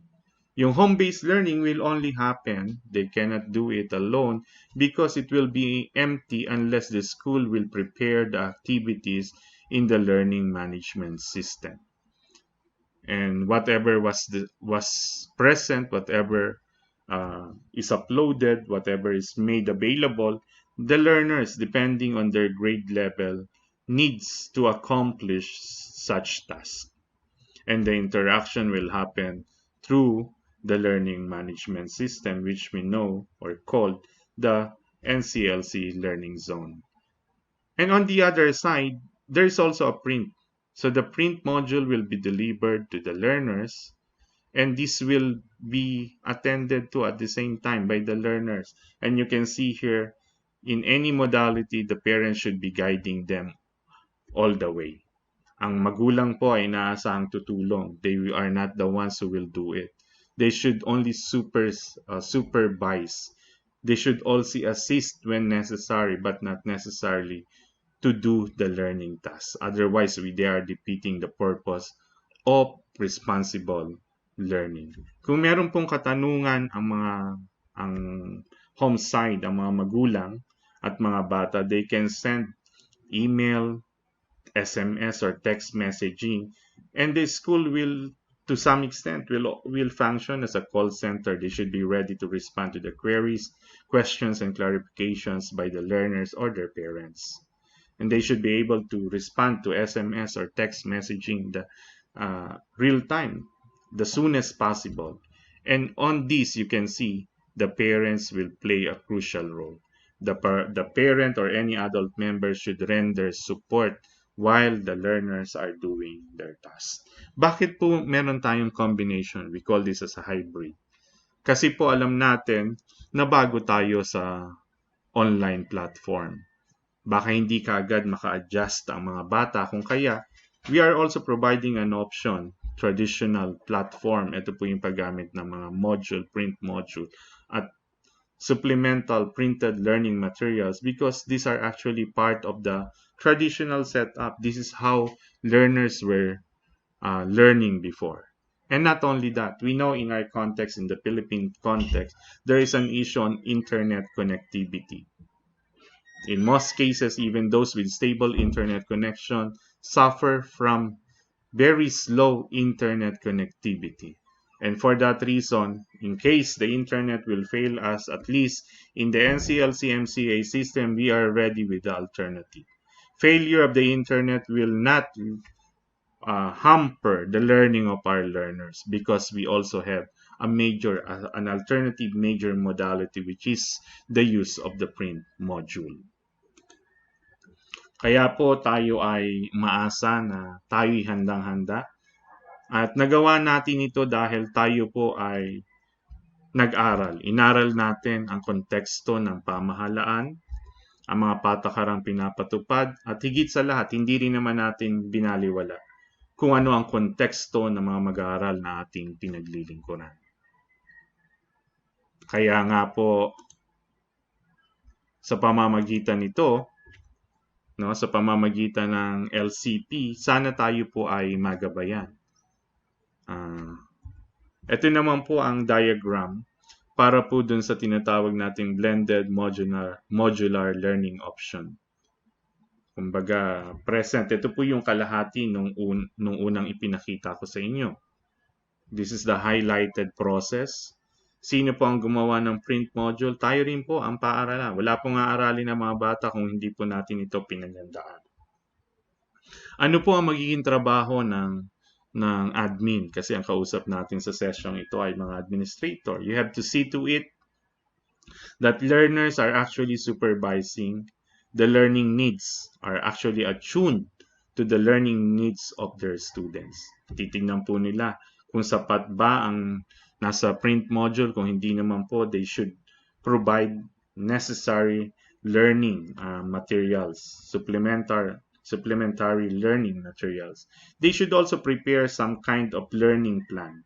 Yung home-based learning will only happen, they cannot do it alone because it will be empty unless the school will prepare the activities in the learning management system. And whatever was present, whatever is uploaded, whatever is made available, the learners, depending on their grade level, needs to accomplish such tasks. And the interaction will happen through the learning management system, which we know or called the NCLC Learning Zone. And on the other side, there is also a print. So the print module will be delivered to the learners, and this will be attended to at the same time by the learners. And you can see here, in any modality, the parents should be guiding them all the way. Ang magulang po ay inaasahang tutulong. They are not the ones who will do it. They should only supervise. They should also assist when necessary, but not necessarily to do the learning task. Otherwise, they are defeating the purpose of responsible learning. Kung meron pong katanungan ang home side, ang mga magulang at mga bata, they can send email, SMS, or text messaging, and the school will, to some extent, will function as a call center. They should be ready to respond to the queries, questions, and clarifications by the learners or their parents. And they should be able to respond to SMS or text messaging the real time, the soonest possible. And on this, you can see the parents will play a crucial role. The parent or any adult member should render support while the learners are doing their tasks. Bakit po meron tayong combination? We call this as a hybrid. Kasi po alam natin na bago tayo sa online platform. Baka hindi kaagad maka-adjust ang mga bata, kung kaya we are also providing an option, traditional platform. Ito po yung paggamit ng mga module, print module, at supplemental printed learning materials, because these are actually part of the traditional setup. This is how learners were learning before. And not only that, we know in our context, in the Philippine context, there is an issue on internet connectivity. In most cases, even those with stable internet connection suffer from very slow internet connectivity. And for that reason, in case the internet will fail us, at least in the NCLC MCA system, we are ready with the alternative. Failure of the internet will not hamper the learning of our learners, because we also have an alternative major modality, which is the use of the print module. Kaya po tayo ay maasa na tayo'y handang-handa. At nagawa natin ito dahil tayo po ay nag-aral. Inaral natin ang konteksto ng pamahalaan, ang mga patakarang pinapatupad, at higit sa lahat, hindi rin naman natin binaliwala kung ano ang konteksto ng mga mag-aaral na ating pinaglilingkuran. Kaya nga po, sa pamamagitan nito, no, sa pamamagitan ng LCP, sana tayo po ay magabayan. Ito naman po ang diagram para po dun sa tinatawag nating blended modular learning option. Kumbaga, present. Ito po yung kalahati nung unang ipinakita ko sa inyo. This is the highlighted process. Sino po ang gumawa ng print module? Tayo rin po ang paaralan. Wala pong aaralin ng mga bata kung hindi po natin ito pinaghandaan. Ano po ang magiging trabaho ng admin? Kasi ang kausap natin sa session ito ay mga administrator. You have to see to it that learners are actually supervising the learning needs, are actually attuned to the learning needs of their students. Titingnan po nila kung sapat ba ang nasa print module. Kung hindi naman po, they should provide necessary learning materials, supplementary learning materials. They should also prepare some kind of learning plan.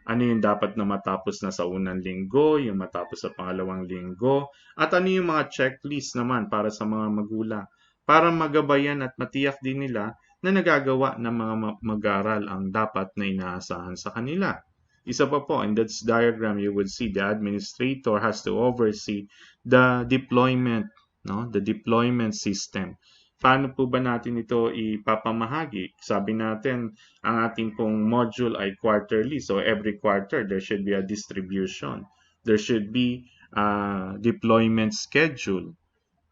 Ano yung dapat na matapos na sa unang linggo, yung matapos sa pangalawang linggo, at ano yung mga checklist naman para sa mga magulang para magabayan at matiyak din nila na nagagawa ng mga mag-aaral ang dapat na inaasahan sa kanila. Isa pa po, in that diagram you would see the administrator has to oversee the deployment, no? The deployment system. Paano po ba natin ito ipapamahagi? Sabi natin, ang ating pong module ay quarterly. So every quarter, there should be a distribution. There should be a deployment schedule.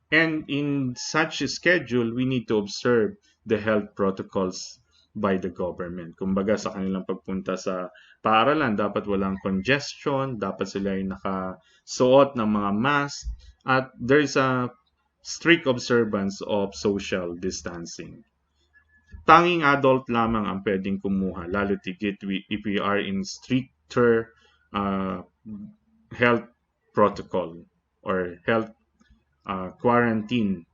And in such a schedule, we need to observe the health protocols by the government. Kumbaga sa kanilang pagpunta sa paaralan, dapat walang congestion, dapat sila ay nakasuot ng mga mask, at there's a strict observance of social distancing. Tanging adult lamang ang pwedeng kumuha, lalo tigit if we are in stricter health protocol or health quarantine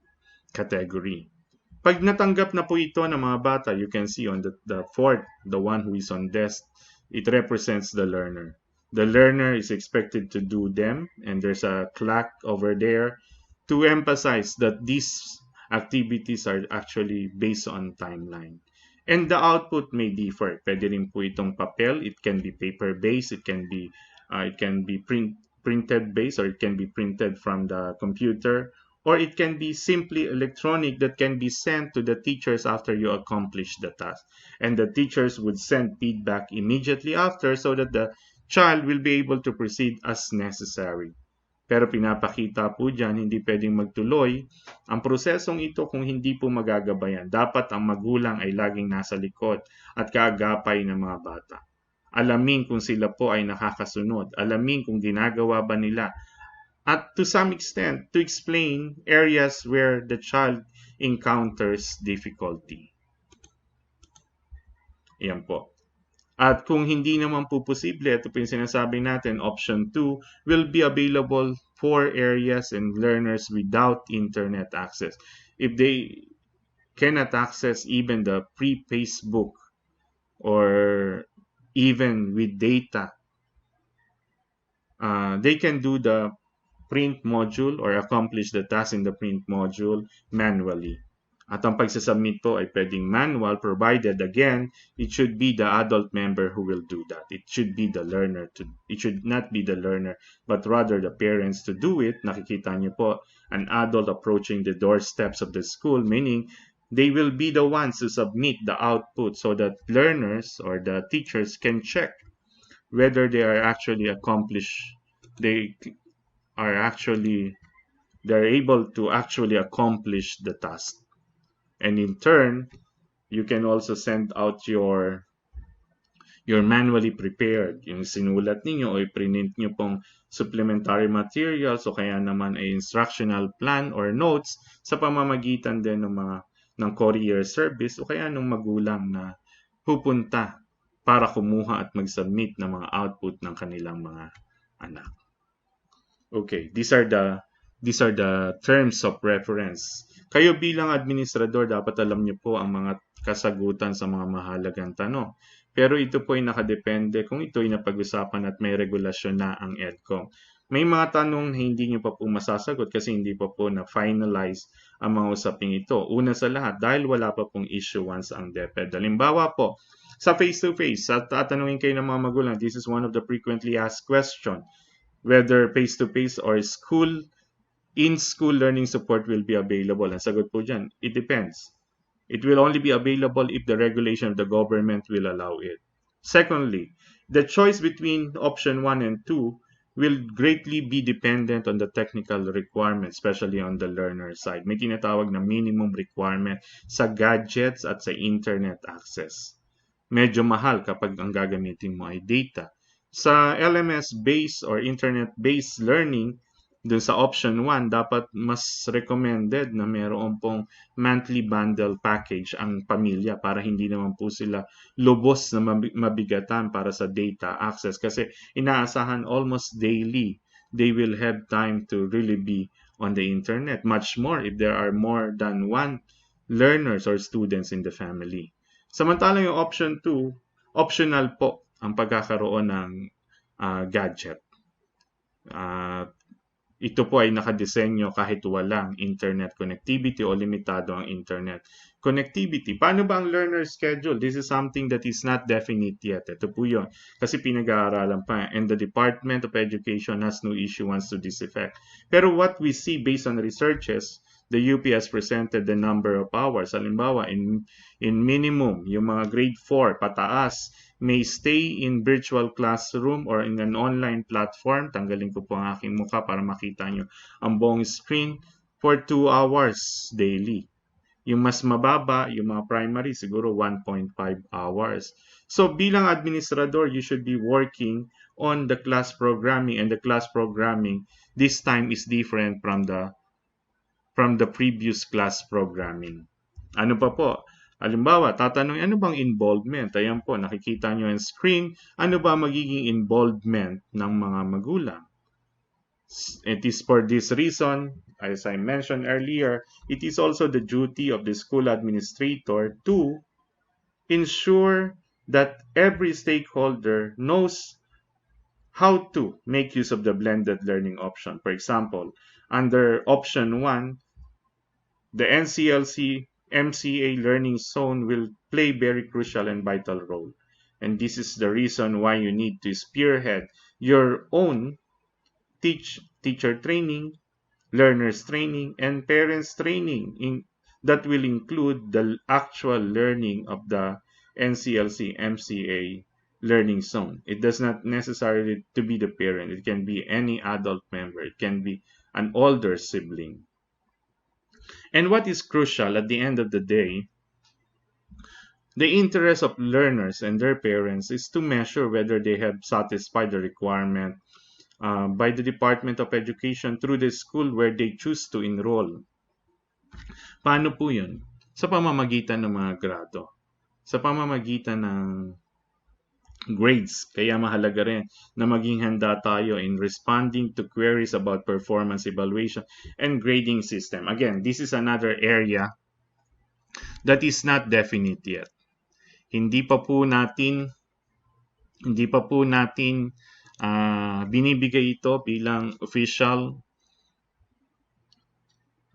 category. Pag natanggap na po ito ng mga bata, you can see on the fourth, the one who is on desk, it represents the learner. The learner is expected to do them, and there's a clock over there to emphasize that these activities are actually based on timeline. And the output may differ. Pwede rin po itong papel, it can be paper-based, it can be printed based, or it can be printed from the computer, or it can be simply electronic that can be sent to the teachers after you accomplish the task. And the teachers would send feedback immediately after so that the child will be able to proceed as necessary. Pero pinapakita po dyan, hindi pwedeng magtuloy ang prosesong ito kung hindi po magagabayan. Dapat ang magulang ay laging nasa likod at kaagapay ng mga bata. Alamin kung sila po ay nakakasunod. Alamin kung ginagawa ba nila. At to some extent, to explain areas where the child encounters difficulty. Iyan po. At kung hindi naman po posible, ito po yung sinasabi natin, option 2 will be available for areas and learners without internet access. If they cannot access even the pre-Facebook or even with data, they can do the print module or accomplish the task in the print module manually. At ang pagsasubmit po ay pwedeng manual, provided again, it should be the adult member who will do that. It should be the learner. It should not be the learner, but rather the parents to do it. Nakikita niyo po, an adult approaching the doorsteps of the school, meaning they will be the ones to submit the output so that learners or the teachers can check whether they are actually they're able to actually accomplish the task. And in turn, you can also send out your manually prepared, yung sinulat ninyo o i-print nyo pong supplementary materials o kaya naman ay instructional plan or notes sa pamamagitan din ng courier service o kaya ng magulang na pupunta para kumuha at mag-submit ng mga output ng kanilang mga anak. Okay, these are the terms of reference. Kayo bilang administrador, dapat alam niyo po ang mga kasagutan sa mga mahalagang tanong. Pero ito po ay nakadepende kung ito ay napag-usapan at may regulasyon na ang EDCOM. May mga tanong na hindi niyo pa po masasagot kasi hindi pa po na-finalize ang mga usaping ito. Una sa lahat, dahil wala pa pong issuance ang DepEd. Halimbawa po, sa face-to-face, sa tatanungin kayo ng mga magulang, this is one of the frequently asked question, whether face-to-face or in-school learning support will be available. Ang sagot po dyan, it depends. It will only be available if the regulation of the government will allow it. Secondly, the choice between option 1 and 2 will greatly be dependent on the technical requirements, especially on the learner side. May tinatawag na minimum requirement sa gadgets at sa internet access. Medyo mahal kapag ang gagamitin mo ay data. Sa LMS-based or internet-based learning, dun sa option 1, dapat mas recommended na meron pong monthly bundle package ang pamilya para hindi naman po sila lubos na mabigatan para sa data access kasi inaasahan almost daily they will have time to really be on the internet. Much more if there are more than one learners or students in the family. Samantalang yung option 2, optional po ang pagkakaroon ng gadget. Ito po ay nakadesenyo kahit walang internet connectivity o limitado ang internet connectivity. Paano ba ang learner schedule? This is something that is not definite yet. Ito po yun. Kasi pinag-aaralan pa. And the Department of Education has no issuance to this effect. Pero what we see based on researches, the UP has presented the number of hours. Halimbawa, in minimum, yung mga grade 4 pataas, may stay in virtual classroom or in an online platform. Tanggalin ko po ang aking mukha para makita nyo ang buong screen for 2 hours daily. Yung mas mababa, yung mga primary, siguro 1.5 hours. So bilang administrador, you should be working on the class programming, and the class programming this time is different from the previous class programming. Ano pa po? Halimbawa, tatanungin, ano bang involvement? Ayan po, nakikita nyo yung screen. Ano ba magiging involvement ng mga magulang? It is for this reason, as I mentioned earlier, it is also the duty of the school administrator to ensure that every stakeholder knows how to make use of the blended learning option. For example, under option 1, the NCLC MCA learning zone will play very crucial and vital role. And this is the reason why you need to spearhead your own teacher training, learners training, and parents training that will include the actual learning of the NCLC MCA learning zone. It does not necessarily to be the parent. It can be any adult member. It can be an older sibling. And what is crucial at the end of the day, the interest of learners and their parents is to measure whether they have satisfied the requirement by the Department of Education through the school where they choose to enroll. Paano po yun? Sa pamamagitan ng mga grado. Sa pamamagitan ng grades. Kaya mahalaga rin na maging handa tayo in responding to queries about performance evaluation and grading system. Again, this is another area that is not definite yet. Hindi pa po natin binibigay ito bilang official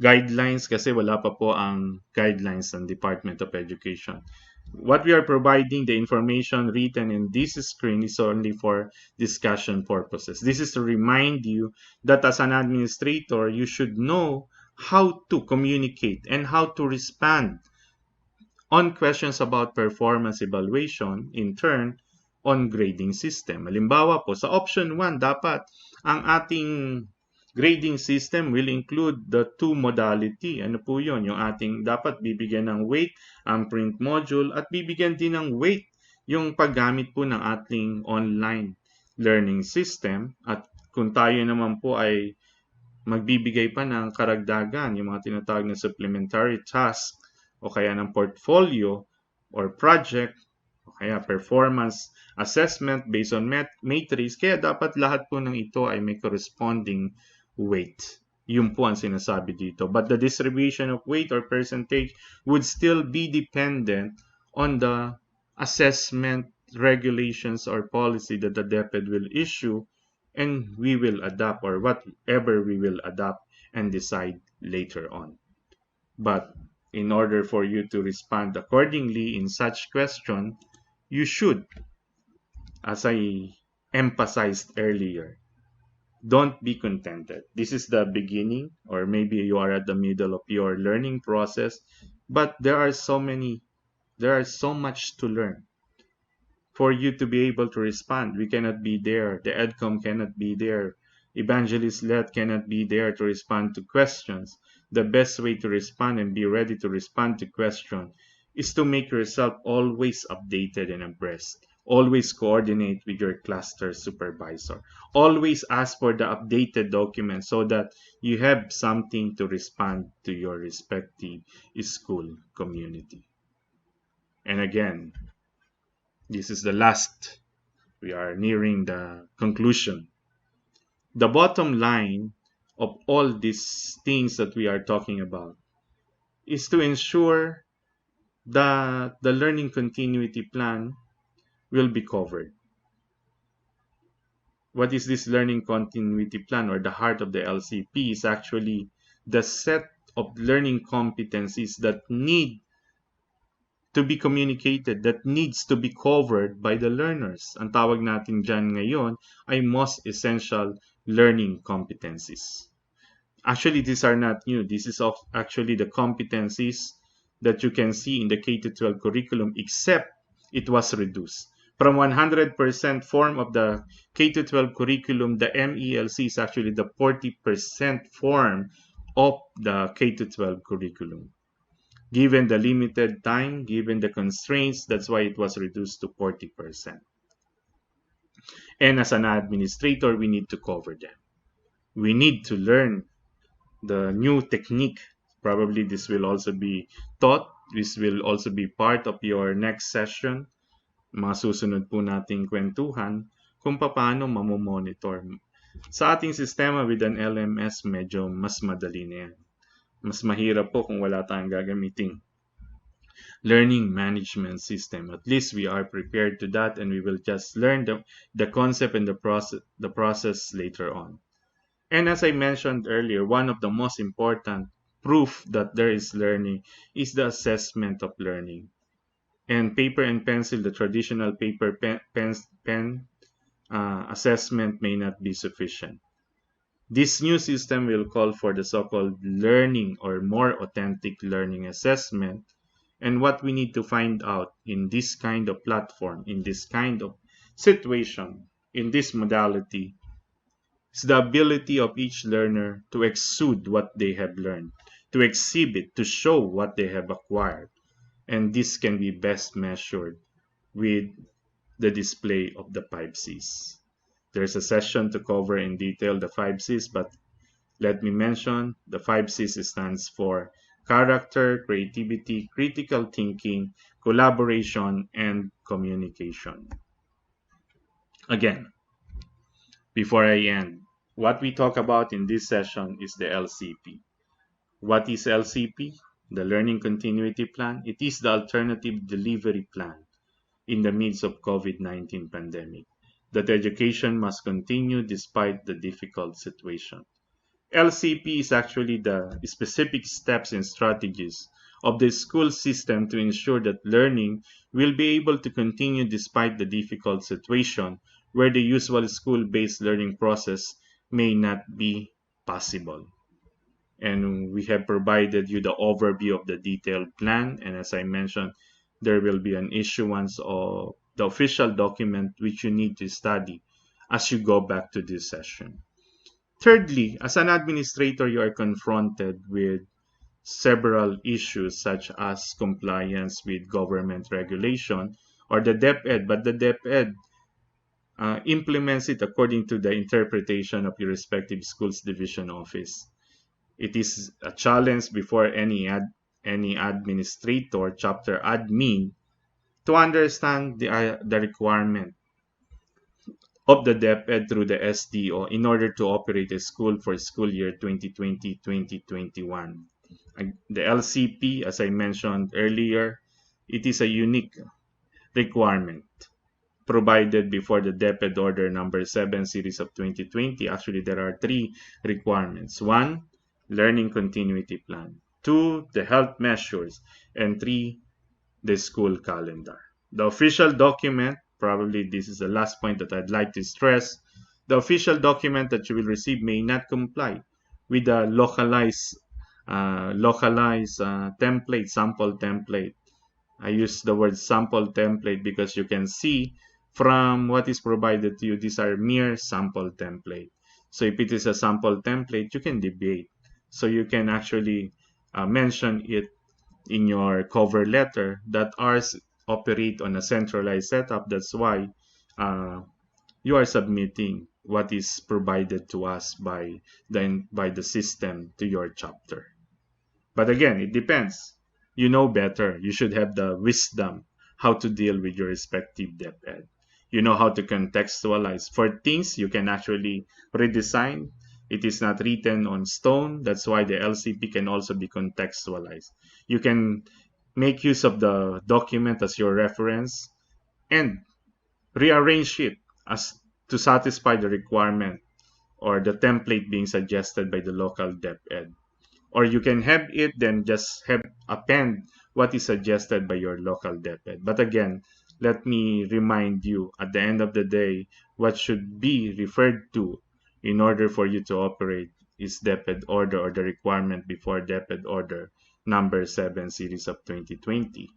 guidelines kasi wala pa po ang guidelines ng Department of Education. What we are providing, the information written in this screen, is only for discussion purposes. This is to remind you that as an administrator, you should know how to communicate and how to respond on questions about performance evaluation, in turn, on grading system. Halimbawa po, sa option 1, dapat ang ating grading system will include the 2 modality. Ano po yun? Yung ating dapat bibigyan ng weight ang print module at bibigyan din ng weight yung paggamit po ng ating online learning system. At kung tayo naman po ay magbibigay pa ng karagdagan, yung mga tinatawag na supplementary task o kaya ng portfolio or project o kaya performance assessment based on matrix, kaya dapat lahat po ng ito ay may corresponding weight. Yun po ang sinasabi dito. But the distribution of weight or percentage would still be dependent on the assessment regulations or policy that the DepEd will issue, and we will adapt, or whatever we will adapt and decide later on. But in order for you to respond accordingly in such question, you should, as I emphasized earlier, don't be contented. This is the beginning, or maybe you are at the middle of your learning process, but there are so much to learn for you to be able to respond. We cannot be there. The EDCOM cannot be there. Evangelist Let cannot be there to respond to questions. The best way to respond and be ready to respond to questions is to make yourself always updated and abreast. Always coordinate with your cluster supervisor. Always ask for the updated document so that you have something to respond to your respective school community. And again, this is the last. We are nearing the conclusion. The bottom line of all these things that we are talking about is to ensure that the learning continuity plan will be covered. What is this learning continuity plan, or the heart of the LCP, is actually the set of learning competencies that need to be communicated, that needs to be covered by the learners. Ang tawag natin dyan ngayon ay most essential learning competencies. Actually, these are not new. This is actually the competencies that you can see in the K-12 curriculum, except it was reduced. From 100% form of the K-12 curriculum, the MELC is actually the 40% form of the K-12 curriculum. Given the limited time, given the constraints, that's why it was reduced to 40%. And as an administrator, we need to cover them. We need to learn the new technique. Probably this will also be taught. This will also be part of your next session. Mga susunod po nating kwentuhan kung paano mamomonitor. Sa ating sistema with an LMS, medyo mas madali na yan. Mas mahirap po kung wala tayong gagamiting learning management system. At least we are prepared to that, and we will just learn the concept and the process later on. And as I mentioned earlier, one of the most important proof that there is learning is the assessment of learning. And paper and pencil, the traditional paper pen assessment may not be sufficient. This new system will call for the so-called learning or more authentic learning assessment. And what we need to find out in this kind of platform, in this kind of situation, in this modality, is the ability of each learner to exude what they have learned, to exhibit, to show what they have acquired. And this can be best measured with the display of the 5Cs. There's a session to cover in detail the 5Cs, but let me mention the 5Cs stands for character, creativity, critical thinking, collaboration, and communication. Again, before I end, what we talk about in this session is the LCP. What is LCP? The Learning Continuity Plan. It is the alternative delivery plan in the midst of COVID-19 pandemic, that education must continue despite the difficult situation. LCP is actually the specific steps and strategies of the school system to ensure that learning will be able to continue despite the difficult situation where the usual school-based learning process may not be possible. And we have provided you the overview of the detailed plan, and as I mentioned, there will be an issuance of the official document which you need to study as you go back to this session. Thirdly, as an administrator, you are confronted with several issues such as compliance with government regulation or the DepEd, but the DepEd implements it according to the interpretation of your respective school's division office. It is a challenge before any administrator, chapter admin, to understand the requirement of the DepEd through the SDO in order to operate a school for school year 2020-2021. The LCP, as I mentioned earlier, it is a unique requirement provided before the DepEd Order number 7 series of 2020. Actually, there are three requirements. One, learning continuity plan. 2, the health measures, and 3, the school calendar. The official document, probably this is the last point that I'd like to stress, the official document that you will receive may not comply with the localized template, sample template. I use the word sample template because you can see from what is provided to you, these are mere sample template. So if it is a sample template, you can debate. So you can actually mention it in your cover letter that ours operate on a centralized setup. That's why uh, you are submitting what is provided to us by the system to your chapter. But again, it depends. You know better. You should have the wisdom how to deal with your respective DepEd. You know how to contextualize. For things you can actually redesign. It is not written on stone. That's why the LCP can also be contextualized. You can make use of the document as your reference and rearrange it as to satisfy the requirement or the template being suggested by the local DepEd. Or you can have it, then just have append what is suggested by your local DepEd. But again, let me remind you, at the end of the day, what should be referred to in order for you to operate is DepEd order or the requirement before DepEd order number 7 series of 2020.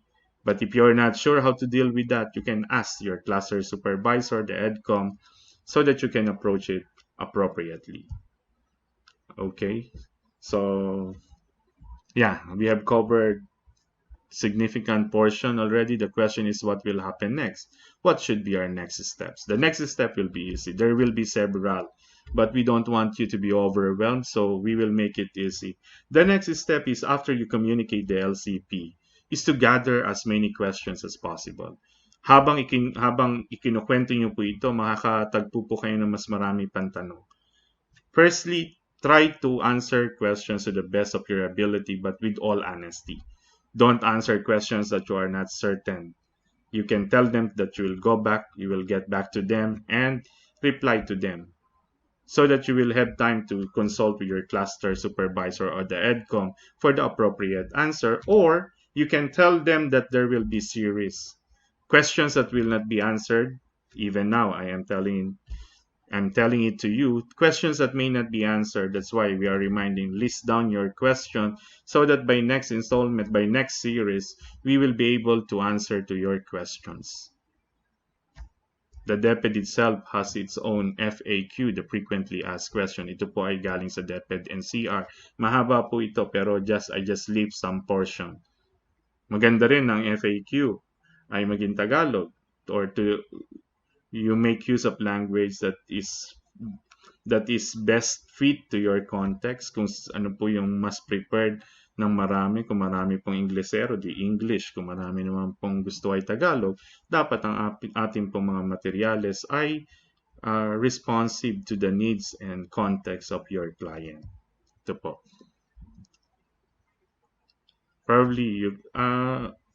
But if you're not sure how to deal with that, you can ask your cluster supervisor, the EDCOM, so that you can approach it appropriately. Okay, so yeah, we have covered significant portion already. The question is what will happen next? What should be our next steps? The next step will be easy. There will be several, but we don't want you to be overwhelmed, so we will make it easy. The next step is after you communicate the LCP is to gather as many questions as possible. Habang ikinukwento niyo po ito, makakatagpo po kayo ng mas marami pang tanong. Firstly, try to answer questions to the best of your ability, but with all honesty. Don't answer questions that you are not certain. You can tell them that you will go back, you will get back to them, and reply to them so that you will have time to consult with your cluster supervisor or the EDCOM for the appropriate answer. Or you can tell them that there will be series questions that will not be answered. Even now, I'm telling it to you, questions that may not be answered. That's why we are reminding, list down your question so that by next installment, by next series, we will be able to answer to your questions. The DepEd itself has its own FAQ, the frequently asked question. Ito po ay galing sa DepEd NCR. Mahaba po ito pero I just leave some portion. Maganda rin ng FAQ ay maging Tagalog or to you make use of language that is best fit to your context, kung ano po yung mas prepared ng marami. Kung marami pong Inglesero, di English. Kung marami naman pong gusto ay Tagalog, dapat ang ating pong mga materyales ay responsive to the needs and context of your client. Ito po. Probably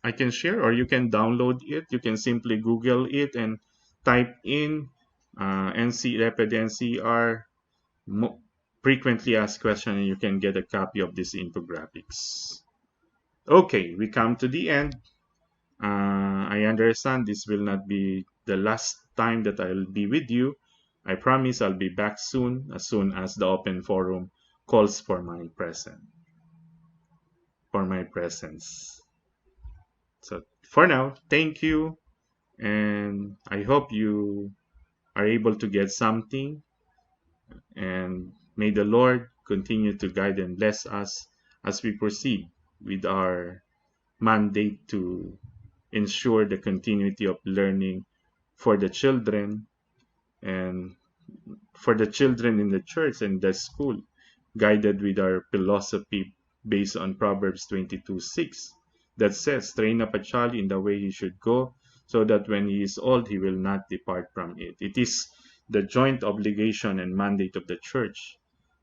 I can share or you can download it. You can simply Google it and type in DepEd NCR frequently asked question and you can get a copy of this infographics. Okay, we come to the end. I understand this will not be the last time that I'll be with you. I promise I'll be back soon as the open forum calls for my presence. So for now, thank you, and I hope you are able to get something, and may the Lord continue to guide and bless us as we proceed with our mandate to ensure the continuity of learning for the children and for the children in the church and the school, guided with our philosophy based on Proverbs 22:6 that says, train up a child in the way he should go, so that when he is old, he will not depart from it. It is the joint obligation and mandate of the church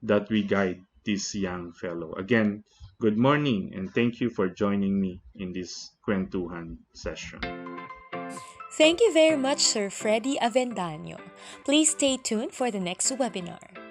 that we guide this young fellow. Again, good morning and thank you for joining me in this Kwentuhan session. Thank you very much, Sir Fredie Avendano. Please stay tuned for the next webinar.